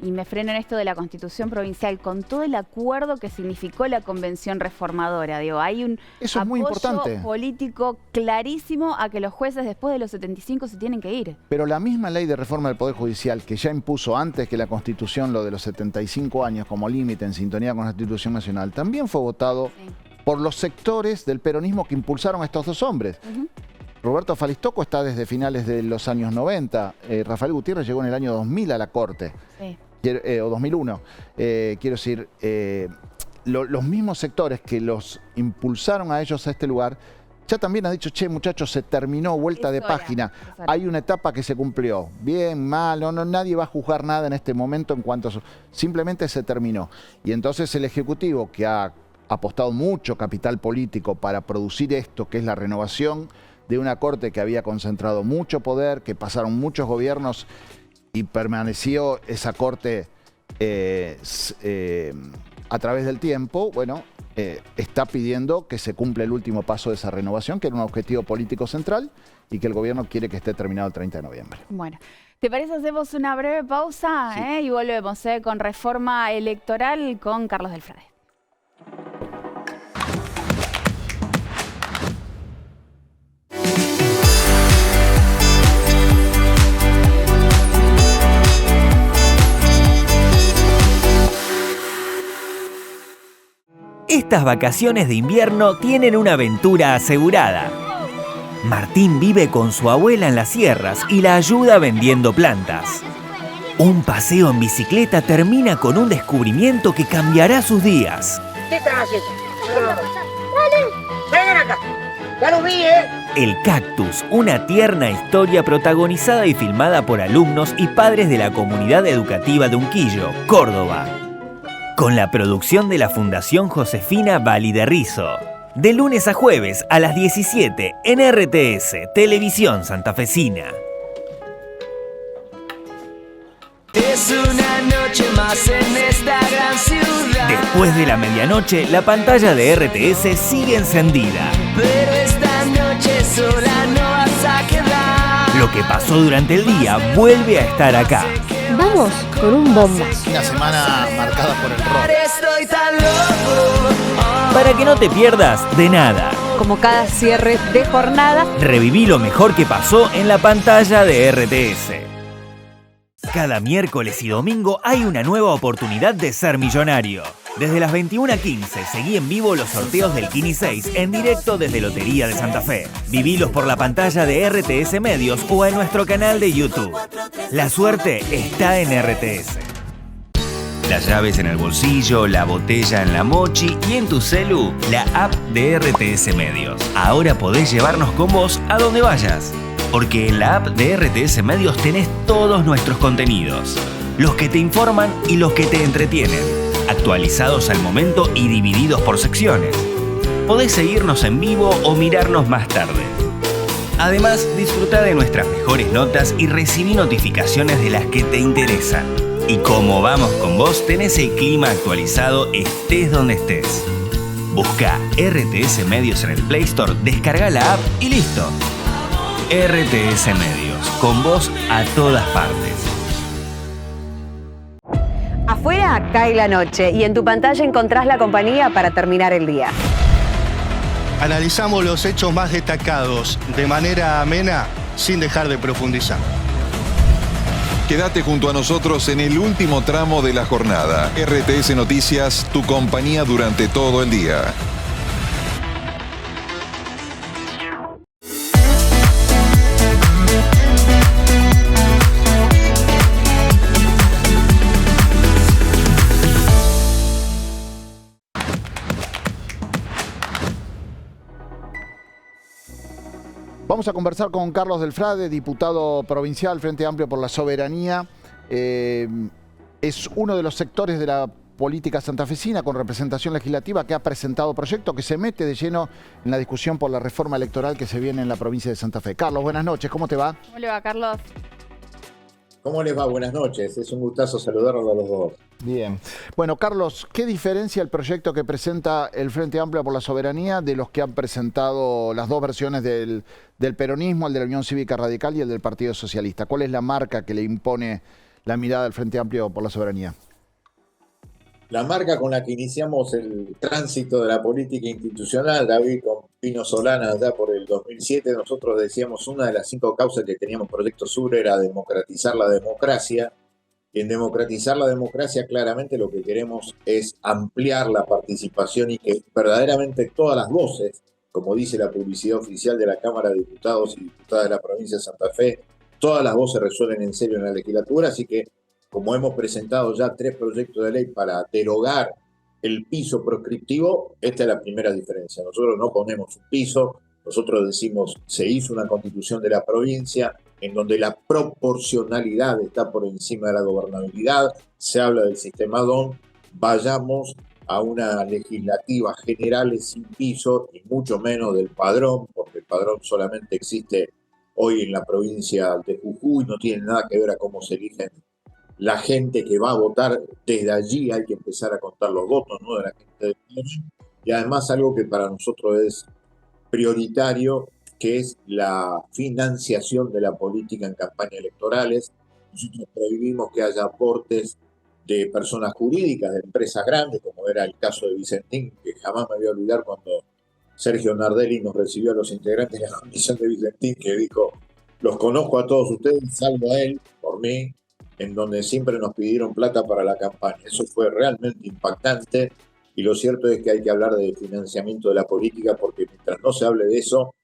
y me freno en esto de la Constitución Provincial, con todo el acuerdo que significó la Convención Reformadora, digo, hay un Eso es muy importante. Político clarísimo a que los jueces después de los 75 se tienen que ir. Pero la misma ley de reforma del Poder Judicial, que ya impuso antes que la Constitución lo de los 75 años como límite en sintonía con la Constitución Nacional, también fue votado por los sectores del peronismo que impulsaron a estos dos hombres. Roberto Falistocco está desde finales de los años 90. Rafael Gutiérrez llegó en el año 2000 a la Corte, o 2001. Quiero decir, los mismos sectores que los impulsaron a ellos a este lugar, ya también han dicho, che, muchachos, se terminó, vuelta de página. Hay una etapa que se cumplió. Bien, mal, no, nadie va a juzgar nada en este momento en cuanto a eso. Simplemente se terminó. Y entonces el Ejecutivo, que ha apostado mucho capital político para producir esto, que es la renovación de una corte que había concentrado mucho poder, que pasaron muchos gobiernos y permaneció esa corte a través del tiempo, bueno, está pidiendo que se cumpla el último paso de esa renovación, que era un objetivo político central y que el gobierno quiere que esté terminado el 30 de noviembre. Bueno, ¿te parece hacemos una breve pausa? Sí. Y volvemos con Reforma Electoral con Carlos Del Frade. Estas vacaciones de invierno tienen una aventura asegurada. Martín vive con su abuela en las sierras y la ayuda vendiendo plantas. Un paseo en bicicleta termina con un descubrimiento que cambiará sus días. ¿Qué están haciendo? Dale, vengan acá. Ya lo vi, El Cactus, una tierna historia protagonizada y filmada por alumnos y padres de la comunidad educativa de Unquillo, Córdoba. Con la producción de la Fundación Josefina Validerrizo. De lunes a jueves a las 17 en RTS, Televisión Santafesina. Es una noche más en esta gran ciudad. Después de la medianoche, la pantalla de RTS sigue encendida. Pero esta noche sola no vas a quedar. Lo que pasó durante el día vuelve a estar acá. Vamos con un bomba. Una semana marcada por el rock. Estoy tan loco. Para que no te pierdas de nada. Como cada cierre de jornada, Reviví lo mejor que pasó en la pantalla de RTS. Cada miércoles y domingo hay una nueva oportunidad de ser millonario. Desde las 21:15 seguí en vivo los sorteos del Kini 6 en directo desde Lotería de Santa Fe. Vivilos por la pantalla de RTS Medios o en nuestro canal de YouTube. La suerte está en RTS. Las llaves en el bolsillo, la botella en la mochi y en tu celu, la app de RTS Medios. Ahora podés llevarnos con vos a donde vayas. Porque en la app de RTS Medios tenés todos nuestros contenidos. Los que te informan y los que te entretienen. Actualizados al momento y divididos por secciones. Podés seguirnos en vivo o mirarnos más tarde. Además, disfruta de nuestras mejores notas y recibí notificaciones de las que te interesan. Y como vamos con vos, tenés el clima actualizado estés donde estés. Busca RTS Medios en el Play Store, descarga la app y listo. RTS Medios, con vos a todas partes. afuera cae la noche y en tu pantalla encontrás la compañía para terminar el día. Analizamos los hechos más destacados de manera amena, sin dejar de profundizar. Quédate junto a nosotros en el último tramo de la jornada. RTS Noticias, tu compañía durante todo el día. Vamos a conversar con Carlos Del Frade, diputado provincial, Frente Amplio por la Soberanía. Es uno de los sectores de la política santafesina con representación legislativa que ha presentado proyecto que se mete de lleno en la discusión por la reforma electoral que se viene en la provincia de Santa Fe. Carlos, buenas noches, ¿cómo te va? ¿Cómo le va, Carlos? ¿Cómo les va? Buenas noches. Es un gustazo saludarlos a los dos. Bien. Bueno, Carlos, ¿qué diferencia el proyecto que presenta el Frente Amplio por la Soberanía de los que han presentado las dos versiones del peronismo, el de la Unión Cívica Radical y el del Partido Socialista? ¿Cuál es la marca que le impone la mirada del Frente Amplio por la Soberanía? La marca con la que iniciamos el tránsito de la política institucional, David, con Pino Solana, ya por el 2007, nosotros decíamos una de las 5 causas que teníamos Proyecto Sur era democratizar la democracia. Y en democratizar la democracia, claramente lo que queremos es ampliar la participación y que verdaderamente todas las voces, como dice la publicidad oficial de la Cámara de Diputados y Diputadas de la provincia de Santa Fe, todas las voces resuelven en serio en la legislatura, así que como hemos presentado ya 3 proyectos de ley para derogar el piso proscriptivo, esta es la primera diferencia. Nosotros no ponemos un piso, nosotros decimos, se hizo una constitución de la provincia en donde la proporcionalidad está por encima de la gobernabilidad, se habla del sistema DON, vayamos a una legislativa generales sin piso, y mucho menos del padrón, porque el padrón solamente existe hoy en la provincia de Jujuy, no tiene nada que ver a cómo se eligen la gente que va a votar. Desde allí hay que empezar a contar los votos, no de la gente del padrón. Y además algo que para nosotros es prioritario, que es la financiación de la política en campañas electorales. Nosotros prohibimos que haya aportes de personas jurídicas, de empresas grandes, como era el caso de Vicentín, que jamás me voy a olvidar cuando Sergio Nardelli nos recibió a los integrantes de la comisión de Vicentín, que dijo: los conozco a todos ustedes, salvo a él, por mí, en donde siempre nos pidieron plata para la campaña. Eso fue realmente impactante, y lo cierto es que hay que hablar de financiamiento de la política, porque mientras no se hable de eso,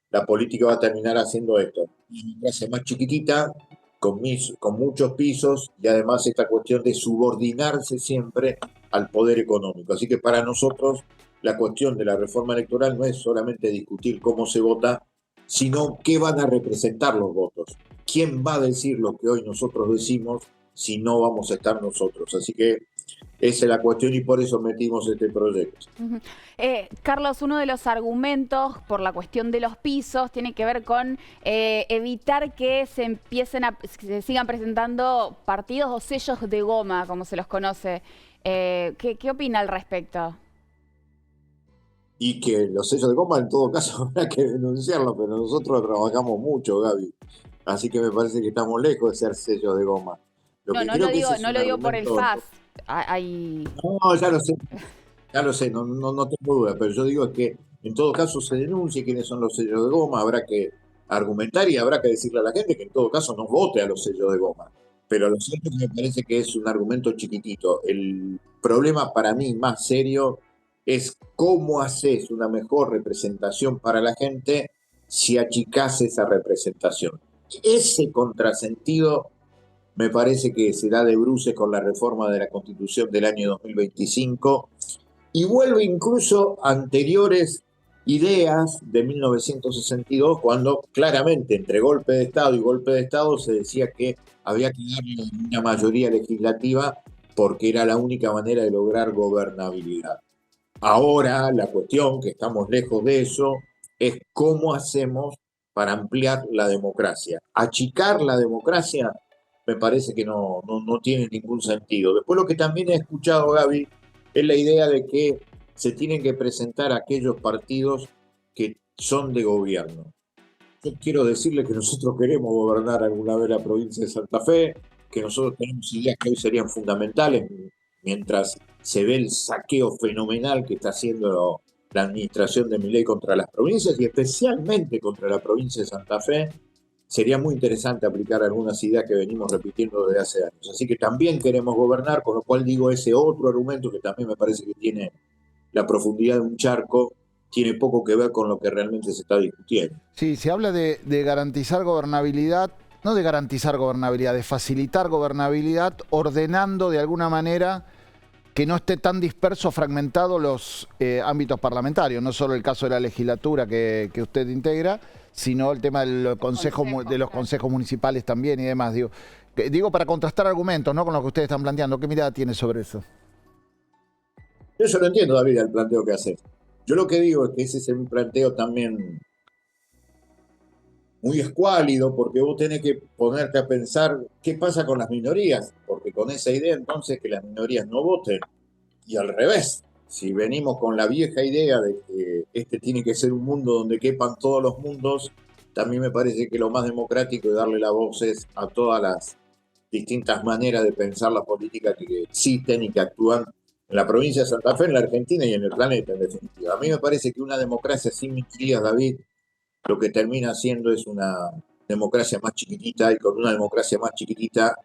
la política va a terminar haciendo esto: una clase más chiquitita, con muchos pisos, y además esta cuestión de subordinarse siempre al poder económico. Así que para nosotros la cuestión de la reforma electoral no es solamente discutir cómo se vota, sino qué van a representar los votos. ¿Quién va a decir lo que hoy nosotros decimos si no vamos a estar nosotros? Así que esa es la cuestión, y por eso metimos este proyecto. Carlos, uno de los argumentos por la cuestión de los pisos tiene que ver con evitar que se sigan presentando partidos o sellos de goma, como se los conoce. ¿Qué opina al respecto? Y que los sellos de goma, en todo caso, habrá que denunciarlo, pero nosotros trabajamos mucho, Gaby. Así que me parece que estamos lejos de ser sellos de goma. No lo digo por el FAS. No, ya lo sé, no tengo duda, pero yo digo que en todo caso se denuncie quiénes son los sellos de goma, habrá que argumentar y habrá que decirle a la gente que en todo caso no vote a los sellos de goma. Pero lo cierto es que me parece que es un argumento chiquitito. El problema para mí más serio es cómo haces una mejor representación para la gente si achicás esa representación. Ese contrasentido me parece que se da de bruces con la reforma de la Constitución del año 2025 y vuelve incluso a anteriores ideas de 1962, cuando claramente entre golpe de Estado y golpe de Estado se decía que había que darle una mayoría legislativa porque era la única manera de lograr gobernabilidad. Ahora la cuestión, que estamos lejos de eso, es cómo hacemos para ampliar la democracia. Achicar la democracia me parece que no tiene ningún sentido. Después, lo que también he escuchado, Gaby, es la idea de que se tienen que presentar aquellos partidos que son de gobierno. Yo quiero decirle que nosotros queremos gobernar alguna vez la provincia de Santa Fe, que nosotros tenemos ideas que hoy serían fundamentales, mientras se ve el saqueo fenomenal que está haciendo la administración de Milei contra las provincias, y especialmente contra la provincia de Santa Fe. Sería muy interesante aplicar algunas ideas que venimos repitiendo desde hace años. Así que también queremos gobernar, con lo cual digo, ese otro argumento que también me parece que tiene la profundidad de un charco, tiene poco que ver con lo que realmente se está discutiendo. Sí, se habla de garantizar gobernabilidad, no de garantizar gobernabilidad, de facilitar gobernabilidad, ordenando de alguna manera que no esté tan disperso, fragmentado los ámbitos parlamentarios, no solo el caso de la legislatura que usted integra, sino el tema de los consejos municipales también y demás. Digo para contrastar argumentos, ¿no?, con lo que ustedes están planteando. ¿Qué mirada tiene sobre eso? Yo lo entiendo, David, el planteo que haces. Yo lo que digo es que ese es un planteo también muy escuálido, porque vos tenés que ponerte a pensar qué pasa con las minorías, porque con esa idea entonces que las minorías no voten, y al revés, si venimos con la vieja idea de que este tiene que ser un mundo donde quepan todos los mundos, también me parece que lo más democrático es darle las voces a todas las distintas maneras de pensar la política que existen y que actúan en la provincia de Santa Fe, en la Argentina y en el planeta, en definitiva. A mí me parece que una democracia sin minorías, David, lo que termina siendo es una democracia más chiquitita, y con una democracia más chiquitita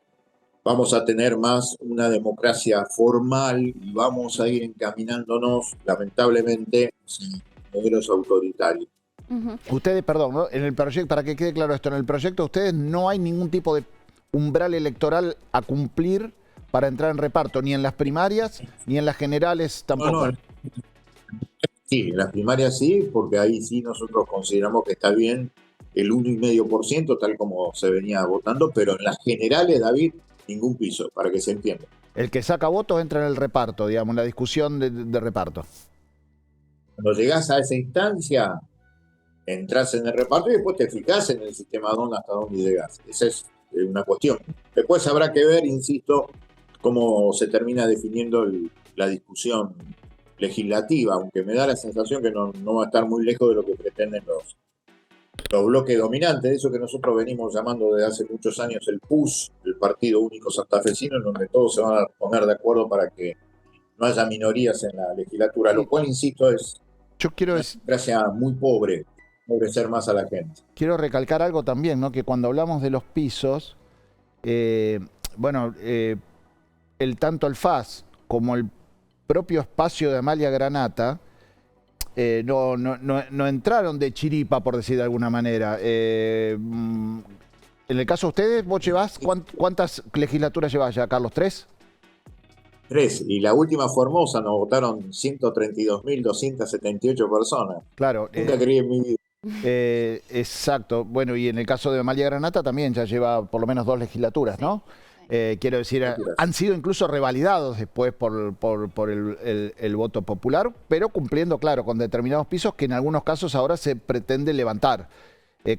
vamos a tener más una democracia formal y vamos a ir encaminándonos, lamentablemente, a modelos autoritarios. Ustedes, perdón, ¿no?, en el proyecto, para que quede claro esto, en el proyecto de ustedes no hay ningún tipo de umbral electoral a cumplir para entrar en reparto, ni en las primarias, ni en las generales tampoco. No. Sí, en las primarias sí, porque ahí sí nosotros consideramos que está bien el 1,5%, tal como se venía votando, pero en las generales, David, ningún piso, para que se entienda. El que saca votos entra en el reparto, digamos, en la discusión de reparto. Cuando llegás a esa instancia, entras en el reparto y después te fijás en el sistema hasta dónde llegás. Esa es una cuestión. Después habrá que ver, insisto, cómo se termina definiendo la discusión legislativa, aunque me da la sensación que no va a estar muy lejos de lo que pretenden los bloques dominantes, eso que nosotros venimos llamando desde hace muchos años el PUS, el Partido Único Santafesino, en donde todos se van a poner de acuerdo para que no haya minorías en la legislatura, lo cual, insisto, es una democracia muy pobre, favorecer más a la gente. Quiero recalcar algo también, ¿no? Que cuando hablamos de los pisos, tanto el FAS como el propio espacio de Amalia Granata no entraron de chiripa, por decir de alguna manera. En el caso de ustedes, vos llevás, ¿cuántas legislaturas llevás ya, Carlos? ¿3? 3, y la última fue hermosa, nos votaron 132.278 personas. Claro. Nunca creí en mi vida. Exacto. Bueno, y en el caso de Amalia Granata también ya lleva por lo menos 2 legislaturas, ¿no? Quiero decir, han sido incluso revalidados después por el voto popular, pero cumpliendo, claro, con determinados pisos que en algunos casos ahora se pretende levantar.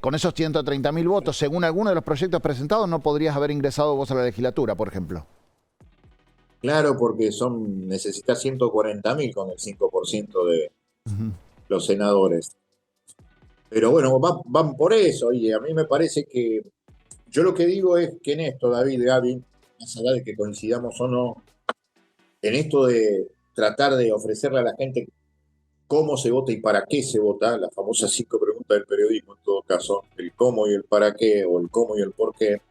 Con esos 130.000 votos, según algunos de los proyectos presentados, no podrías haber ingresado vos a la legislatura, por ejemplo. Claro, porque necesitas 140.000 con el 5% de los senadores. Pero bueno, van por eso, y a mí me parece que yo lo que digo es que en esto, David, Gaby, más allá de que coincidamos o no, en esto de tratar de ofrecerle a la gente cómo se vota y para qué se vota, las famosas 5 preguntas del periodismo en todo caso, el cómo y el para qué, o el cómo y el por qué,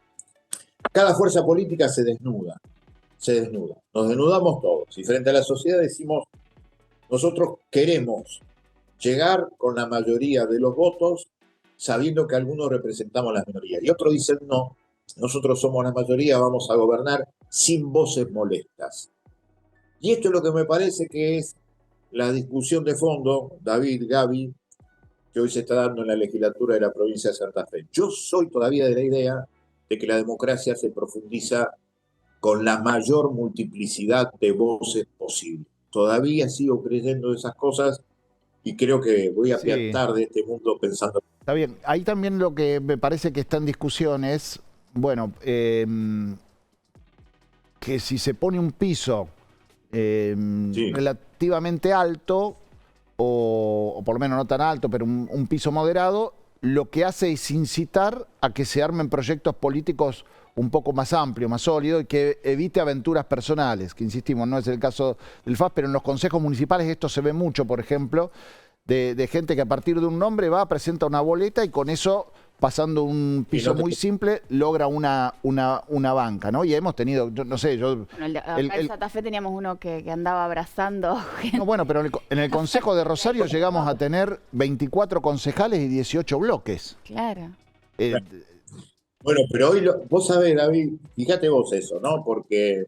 cada fuerza política se desnuda, nos desnudamos todos, y frente a la sociedad decimos, nosotros queremos llegar con la mayoría de los votos, sabiendo que algunos representamos las minorías. Y otros dicen, no, nosotros somos la mayoría, vamos a gobernar sin voces molestas. Y esto es lo que me parece que es la discusión de fondo, David, Gaby, que hoy se está dando en la legislatura de la provincia de Santa Fe. Yo soy todavía de la idea de que la democracia se profundiza con la mayor multiplicidad de voces posible. Todavía sigo creyendo esas cosas y creo que voy a piantar de este mundo pensando. Está bien. Ahí también lo que me parece que está en discusión es, bueno, que si se pone un piso relativamente alto, o por lo menos no tan alto, pero un piso moderado, lo que hace es incitar a que se armen proyectos políticos un poco más amplios, más sólidos, y que evite aventuras personales, que insistimos, no es el caso del FAS, pero en los consejos municipales esto se ve mucho, por ejemplo, de gente que a partir de un nombre presenta una boleta y con eso, pasando un piso muy simple, logra una banca, ¿no? Y hemos tenido, yo no sé, yo... Bueno, acá en Santa Fe teníamos uno que andaba abrazando gente. No, bueno, pero en el Consejo de Rosario llegamos a tener 24 concejales y 18 bloques. Claro. Bueno, pero hoy, vos sabés, David, fíjate vos eso, ¿no? Porque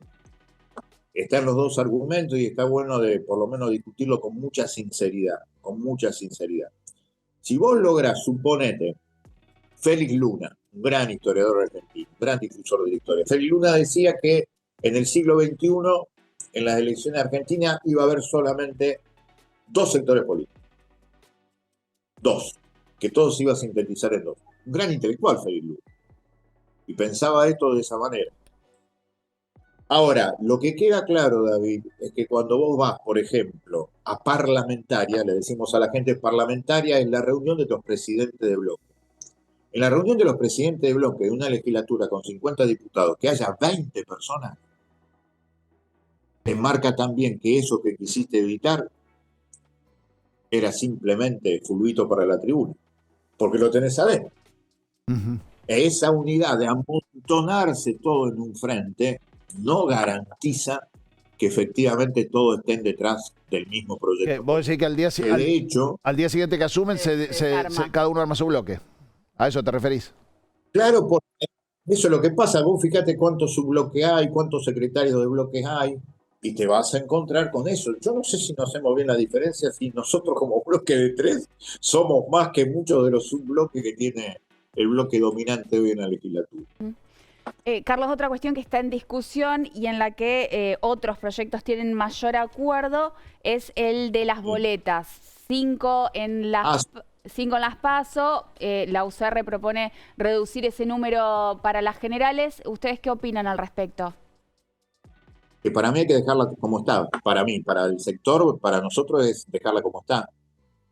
están los dos argumentos y está bueno de por lo menos discutirlo con mucha sinceridad, Si vos lográs, suponete, Félix Luna, un gran historiador argentino, un gran difusor de la historia. Félix Luna decía que en el siglo XXI, en las elecciones argentinas, iba a haber solamente 2 sectores políticos. 2, que todo se iba a sintetizar en 2. Un gran intelectual, Félix Luna. Y pensaba esto de esa manera. Ahora, lo que queda claro, David, es que cuando vos vas, por ejemplo, a parlamentaria, le decimos a la gente parlamentaria, es la reunión de los presidentes de bloque. En la reunión de los presidentes de bloque de una legislatura con 50 diputados, que haya 20 personas, te marca también que eso que quisiste evitar era simplemente fulbito para la tribuna, porque lo tenés adentro. Esa unidad de amontonarse todo en un frente no garantiza que efectivamente todos estén detrás del mismo proyecto. Vos decís que al día siguiente que asumen, cada uno arma su bloque. ¿A eso te referís? Claro, porque eso es lo que pasa. Vos fíjate cuántos subbloques hay, cuántos secretarios de bloques hay, y te vas a encontrar con eso. Yo no sé si nos hacemos bien la diferencia, si nosotros como bloque de 3 somos más que muchos de los subbloques que tiene el bloque dominante hoy en la legislatura. Carlos, otra cuestión que está en discusión y en la que otros proyectos tienen mayor acuerdo es el de las boletas. 5 en las PASO, la UCR propone reducir ese número para las generales. ¿Ustedes qué opinan al respecto? Que para mí hay que dejarla como está. Para mí, para el sector, para nosotros es dejarla como está.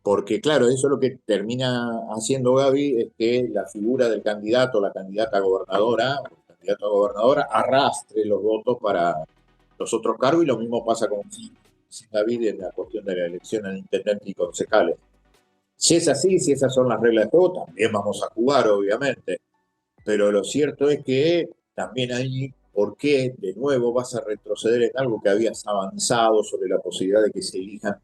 Porque claro, eso es lo que termina haciendo Gaby, es que la figura del candidato, la candidata a gobernadora, o el candidato a gobernadora, arrastre los votos para los otros cargos, y lo mismo pasa con David en la cuestión de la elección al intendente y concejales. Si es así, si esas son las reglas de juego, también vamos a jugar, obviamente. Pero lo cierto es que también ahí, ¿por qué de nuevo vas a retroceder en algo que habías avanzado sobre la posibilidad de que se elijan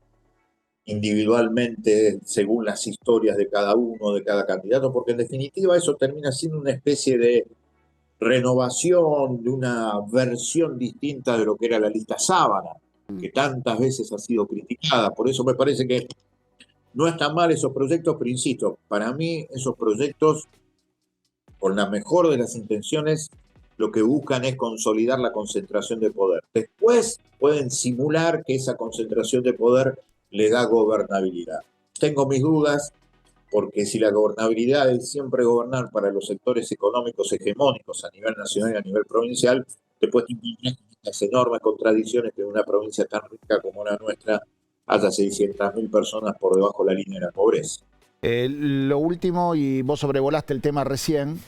individualmente según las historias de cada uno, de cada candidato? Porque en definitiva eso termina siendo una especie de renovación, de una versión distinta de lo que era la lista Sábana, que tantas veces ha sido criticada. Por eso me parece que no están mal esos proyectos, pero insisto, para mí esos proyectos, con la mejor de las intenciones, lo que buscan es consolidar la concentración de poder. Después pueden simular que esa concentración de poder le da gobernabilidad. Tengo mis dudas, porque si la gobernabilidad es siempre gobernar para los sectores económicos hegemónicos a nivel nacional y a nivel provincial, después te encuentras estas enormes contradicciones que en una provincia tan rica como la nuestra haya 600.000 personas por debajo de la línea de la pobreza. Lo último, y vos sobrevolaste el tema recién,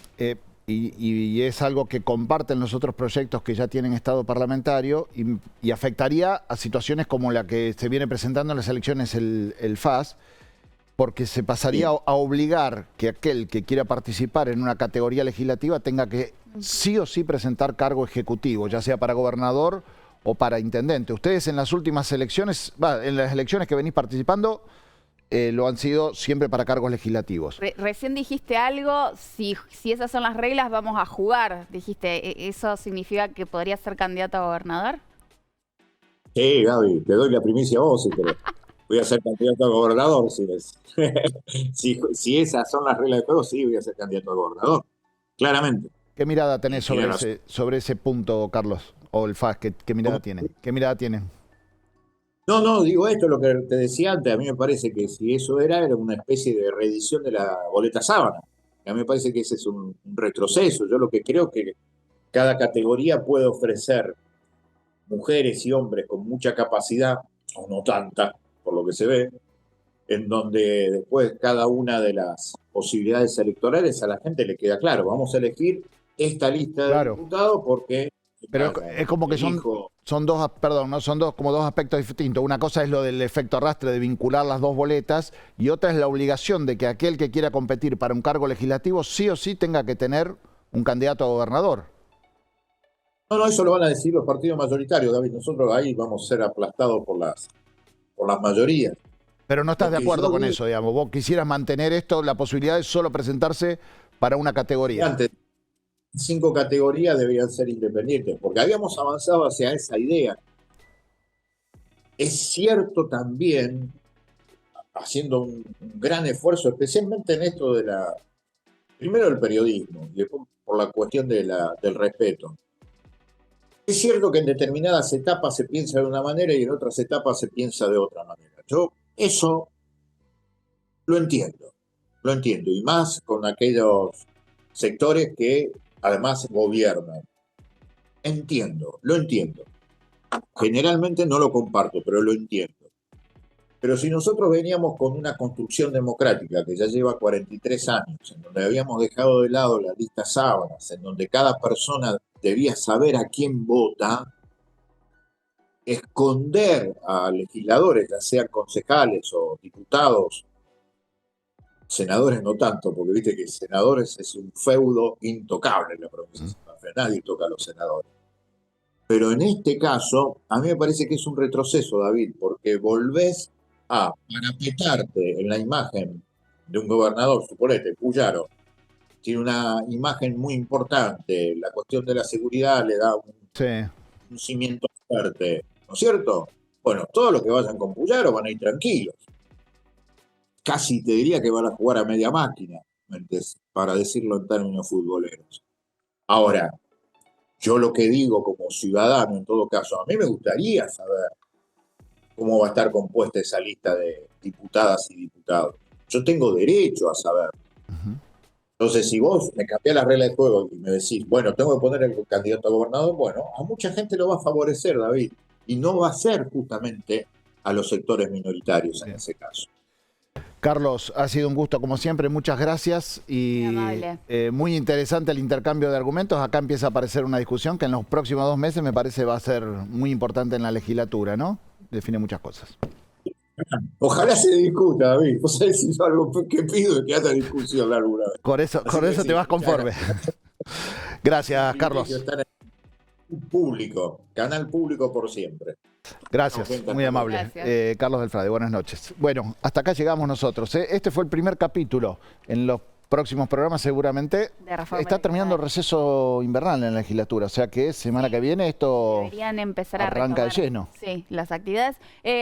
y es algo que comparten los otros proyectos que ya tienen estado parlamentario y afectaría a situaciones como la que se viene presentando en las elecciones el FAS, porque se pasaría a obligar que aquel que quiera participar en una categoría legislativa tenga que sí o sí presentar cargo ejecutivo, ya sea para gobernador o para intendente. Ustedes en las últimas elecciones, en las elecciones que venís participando, lo han sido siempre para cargos legislativos. Recién dijiste algo, si esas son las reglas, vamos a jugar. Dijiste, ¿eso significa que podría ser candidato a gobernador? Sí, Gaby, te doy la primicia a vos si querés. Voy a ser candidato a gobernador. Si esas son las reglas de juego, sí, voy a ser candidato a gobernador. Claramente. ¿Qué mirada tenés sobre ese punto, Carlos? O el FAS, ¿qué mirada tienen? ¿Qué mirada tienen? No, digo esto, lo que te decía antes, a mí me parece que si eso era una especie de reedición de la boleta Sábana. A mí me parece que ese es un retroceso. Yo lo que creo que cada categoría puede ofrecer mujeres y hombres con mucha capacidad, o no tanta, por lo que se ve, en donde después cada una de las posibilidades electorales a la gente le queda claro. Vamos a elegir esta lista de diputados porque... Pero es como que son dos aspectos distintos. Una cosa es lo del efecto arrastre de vincular las dos boletas y otra es la obligación de que aquel que quiera competir para un cargo legislativo sí o sí tenga que tener un candidato a gobernador. No, eso lo van a decir los partidos mayoritarios, David. Nosotros ahí vamos a ser aplastados por las mayorías. Pero no estás de acuerdo con eso, digamos. Vos quisieras mantener esto, la posibilidad de solo presentarse para una categoría. Antes, 5 categorías deberían ser independientes, porque habíamos avanzado hacia esa idea. Es cierto también, haciendo un gran esfuerzo, especialmente en esto de primero el periodismo, y después por la cuestión del respeto. Es cierto que en determinadas etapas se piensa de una manera y en otras etapas se piensa de otra manera. Yo eso lo entiendo, y más con aquellos sectores que además gobiernan. Lo entiendo. Generalmente no lo comparto, pero lo entiendo. Pero si nosotros veníamos con una construcción democrática que ya lleva 43 años, en donde habíamos dejado de lado las listas sábanas, en donde cada persona debía saber a quién vota, esconder a legisladores, ya sean concejales o diputados, senadores no tanto, porque viste que senadores es un feudo intocable en la provincia de Santa Fe, nadie toca a los senadores. Pero en este caso, a mí me parece que es un retroceso, David, porque volvés a parapetarte en la imagen de un gobernador, suponete, Puyaro, tiene una imagen muy importante, la cuestión de la seguridad le da un cimiento fuerte, ¿no es cierto? Bueno, todos los que vayan con Puyaro van a ir tranquilos. Casi te diría que van a jugar a media máquina, para decirlo en términos futboleros. Ahora, Yo lo que digo como ciudadano, en todo caso, a mí me gustaría saber cómo va a estar compuesta esa lista de diputadas y diputados. Yo tengo derecho a saber. Entonces, si vos me cambiás las reglas de juego y me decís, bueno, tengo que poner el candidato a gobernador, bueno, a mucha gente lo va a favorecer, David, y no va a ser justamente a los sectores minoritarios en ese caso. Carlos, ha sido un gusto como siempre, muchas gracias y muy interesante el intercambio de argumentos. Acá empieza a aparecer una discusión que en los próximos 2 meses me parece va a ser muy importante en la legislatura, ¿no? Define muchas cosas. Ojalá se discuta, David. Vos sabés si yo algo que pido es que haya discusión alguna vez. Con eso te vas conforme. Gracias, Carlos. Público, canal público por siempre. Gracias, muy amable. Carlos del Frade, buenas noches. Bueno, hasta acá llegamos nosotros. Este fue el primer capítulo. En los próximos programas seguramente está terminando el receso invernal en la legislatura, o sea que semana que viene esto deberían empezar arranca a de lleno. Sí, las actividades.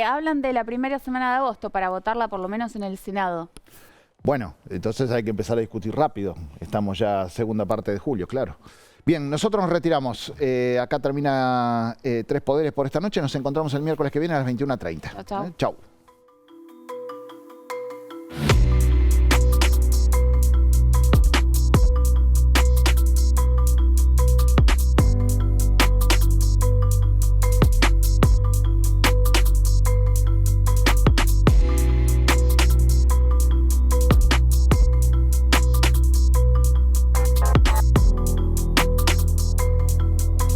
Hablan de la primera semana de agosto para votarla por lo menos en el Senado. Bueno, entonces hay que empezar a discutir rápido. Estamos ya segunda parte de julio, claro. Bien, nosotros nos retiramos. Acá termina Tres Poderes por esta noche. Nos encontramos el miércoles que viene a las 21:30. Chau. Chau.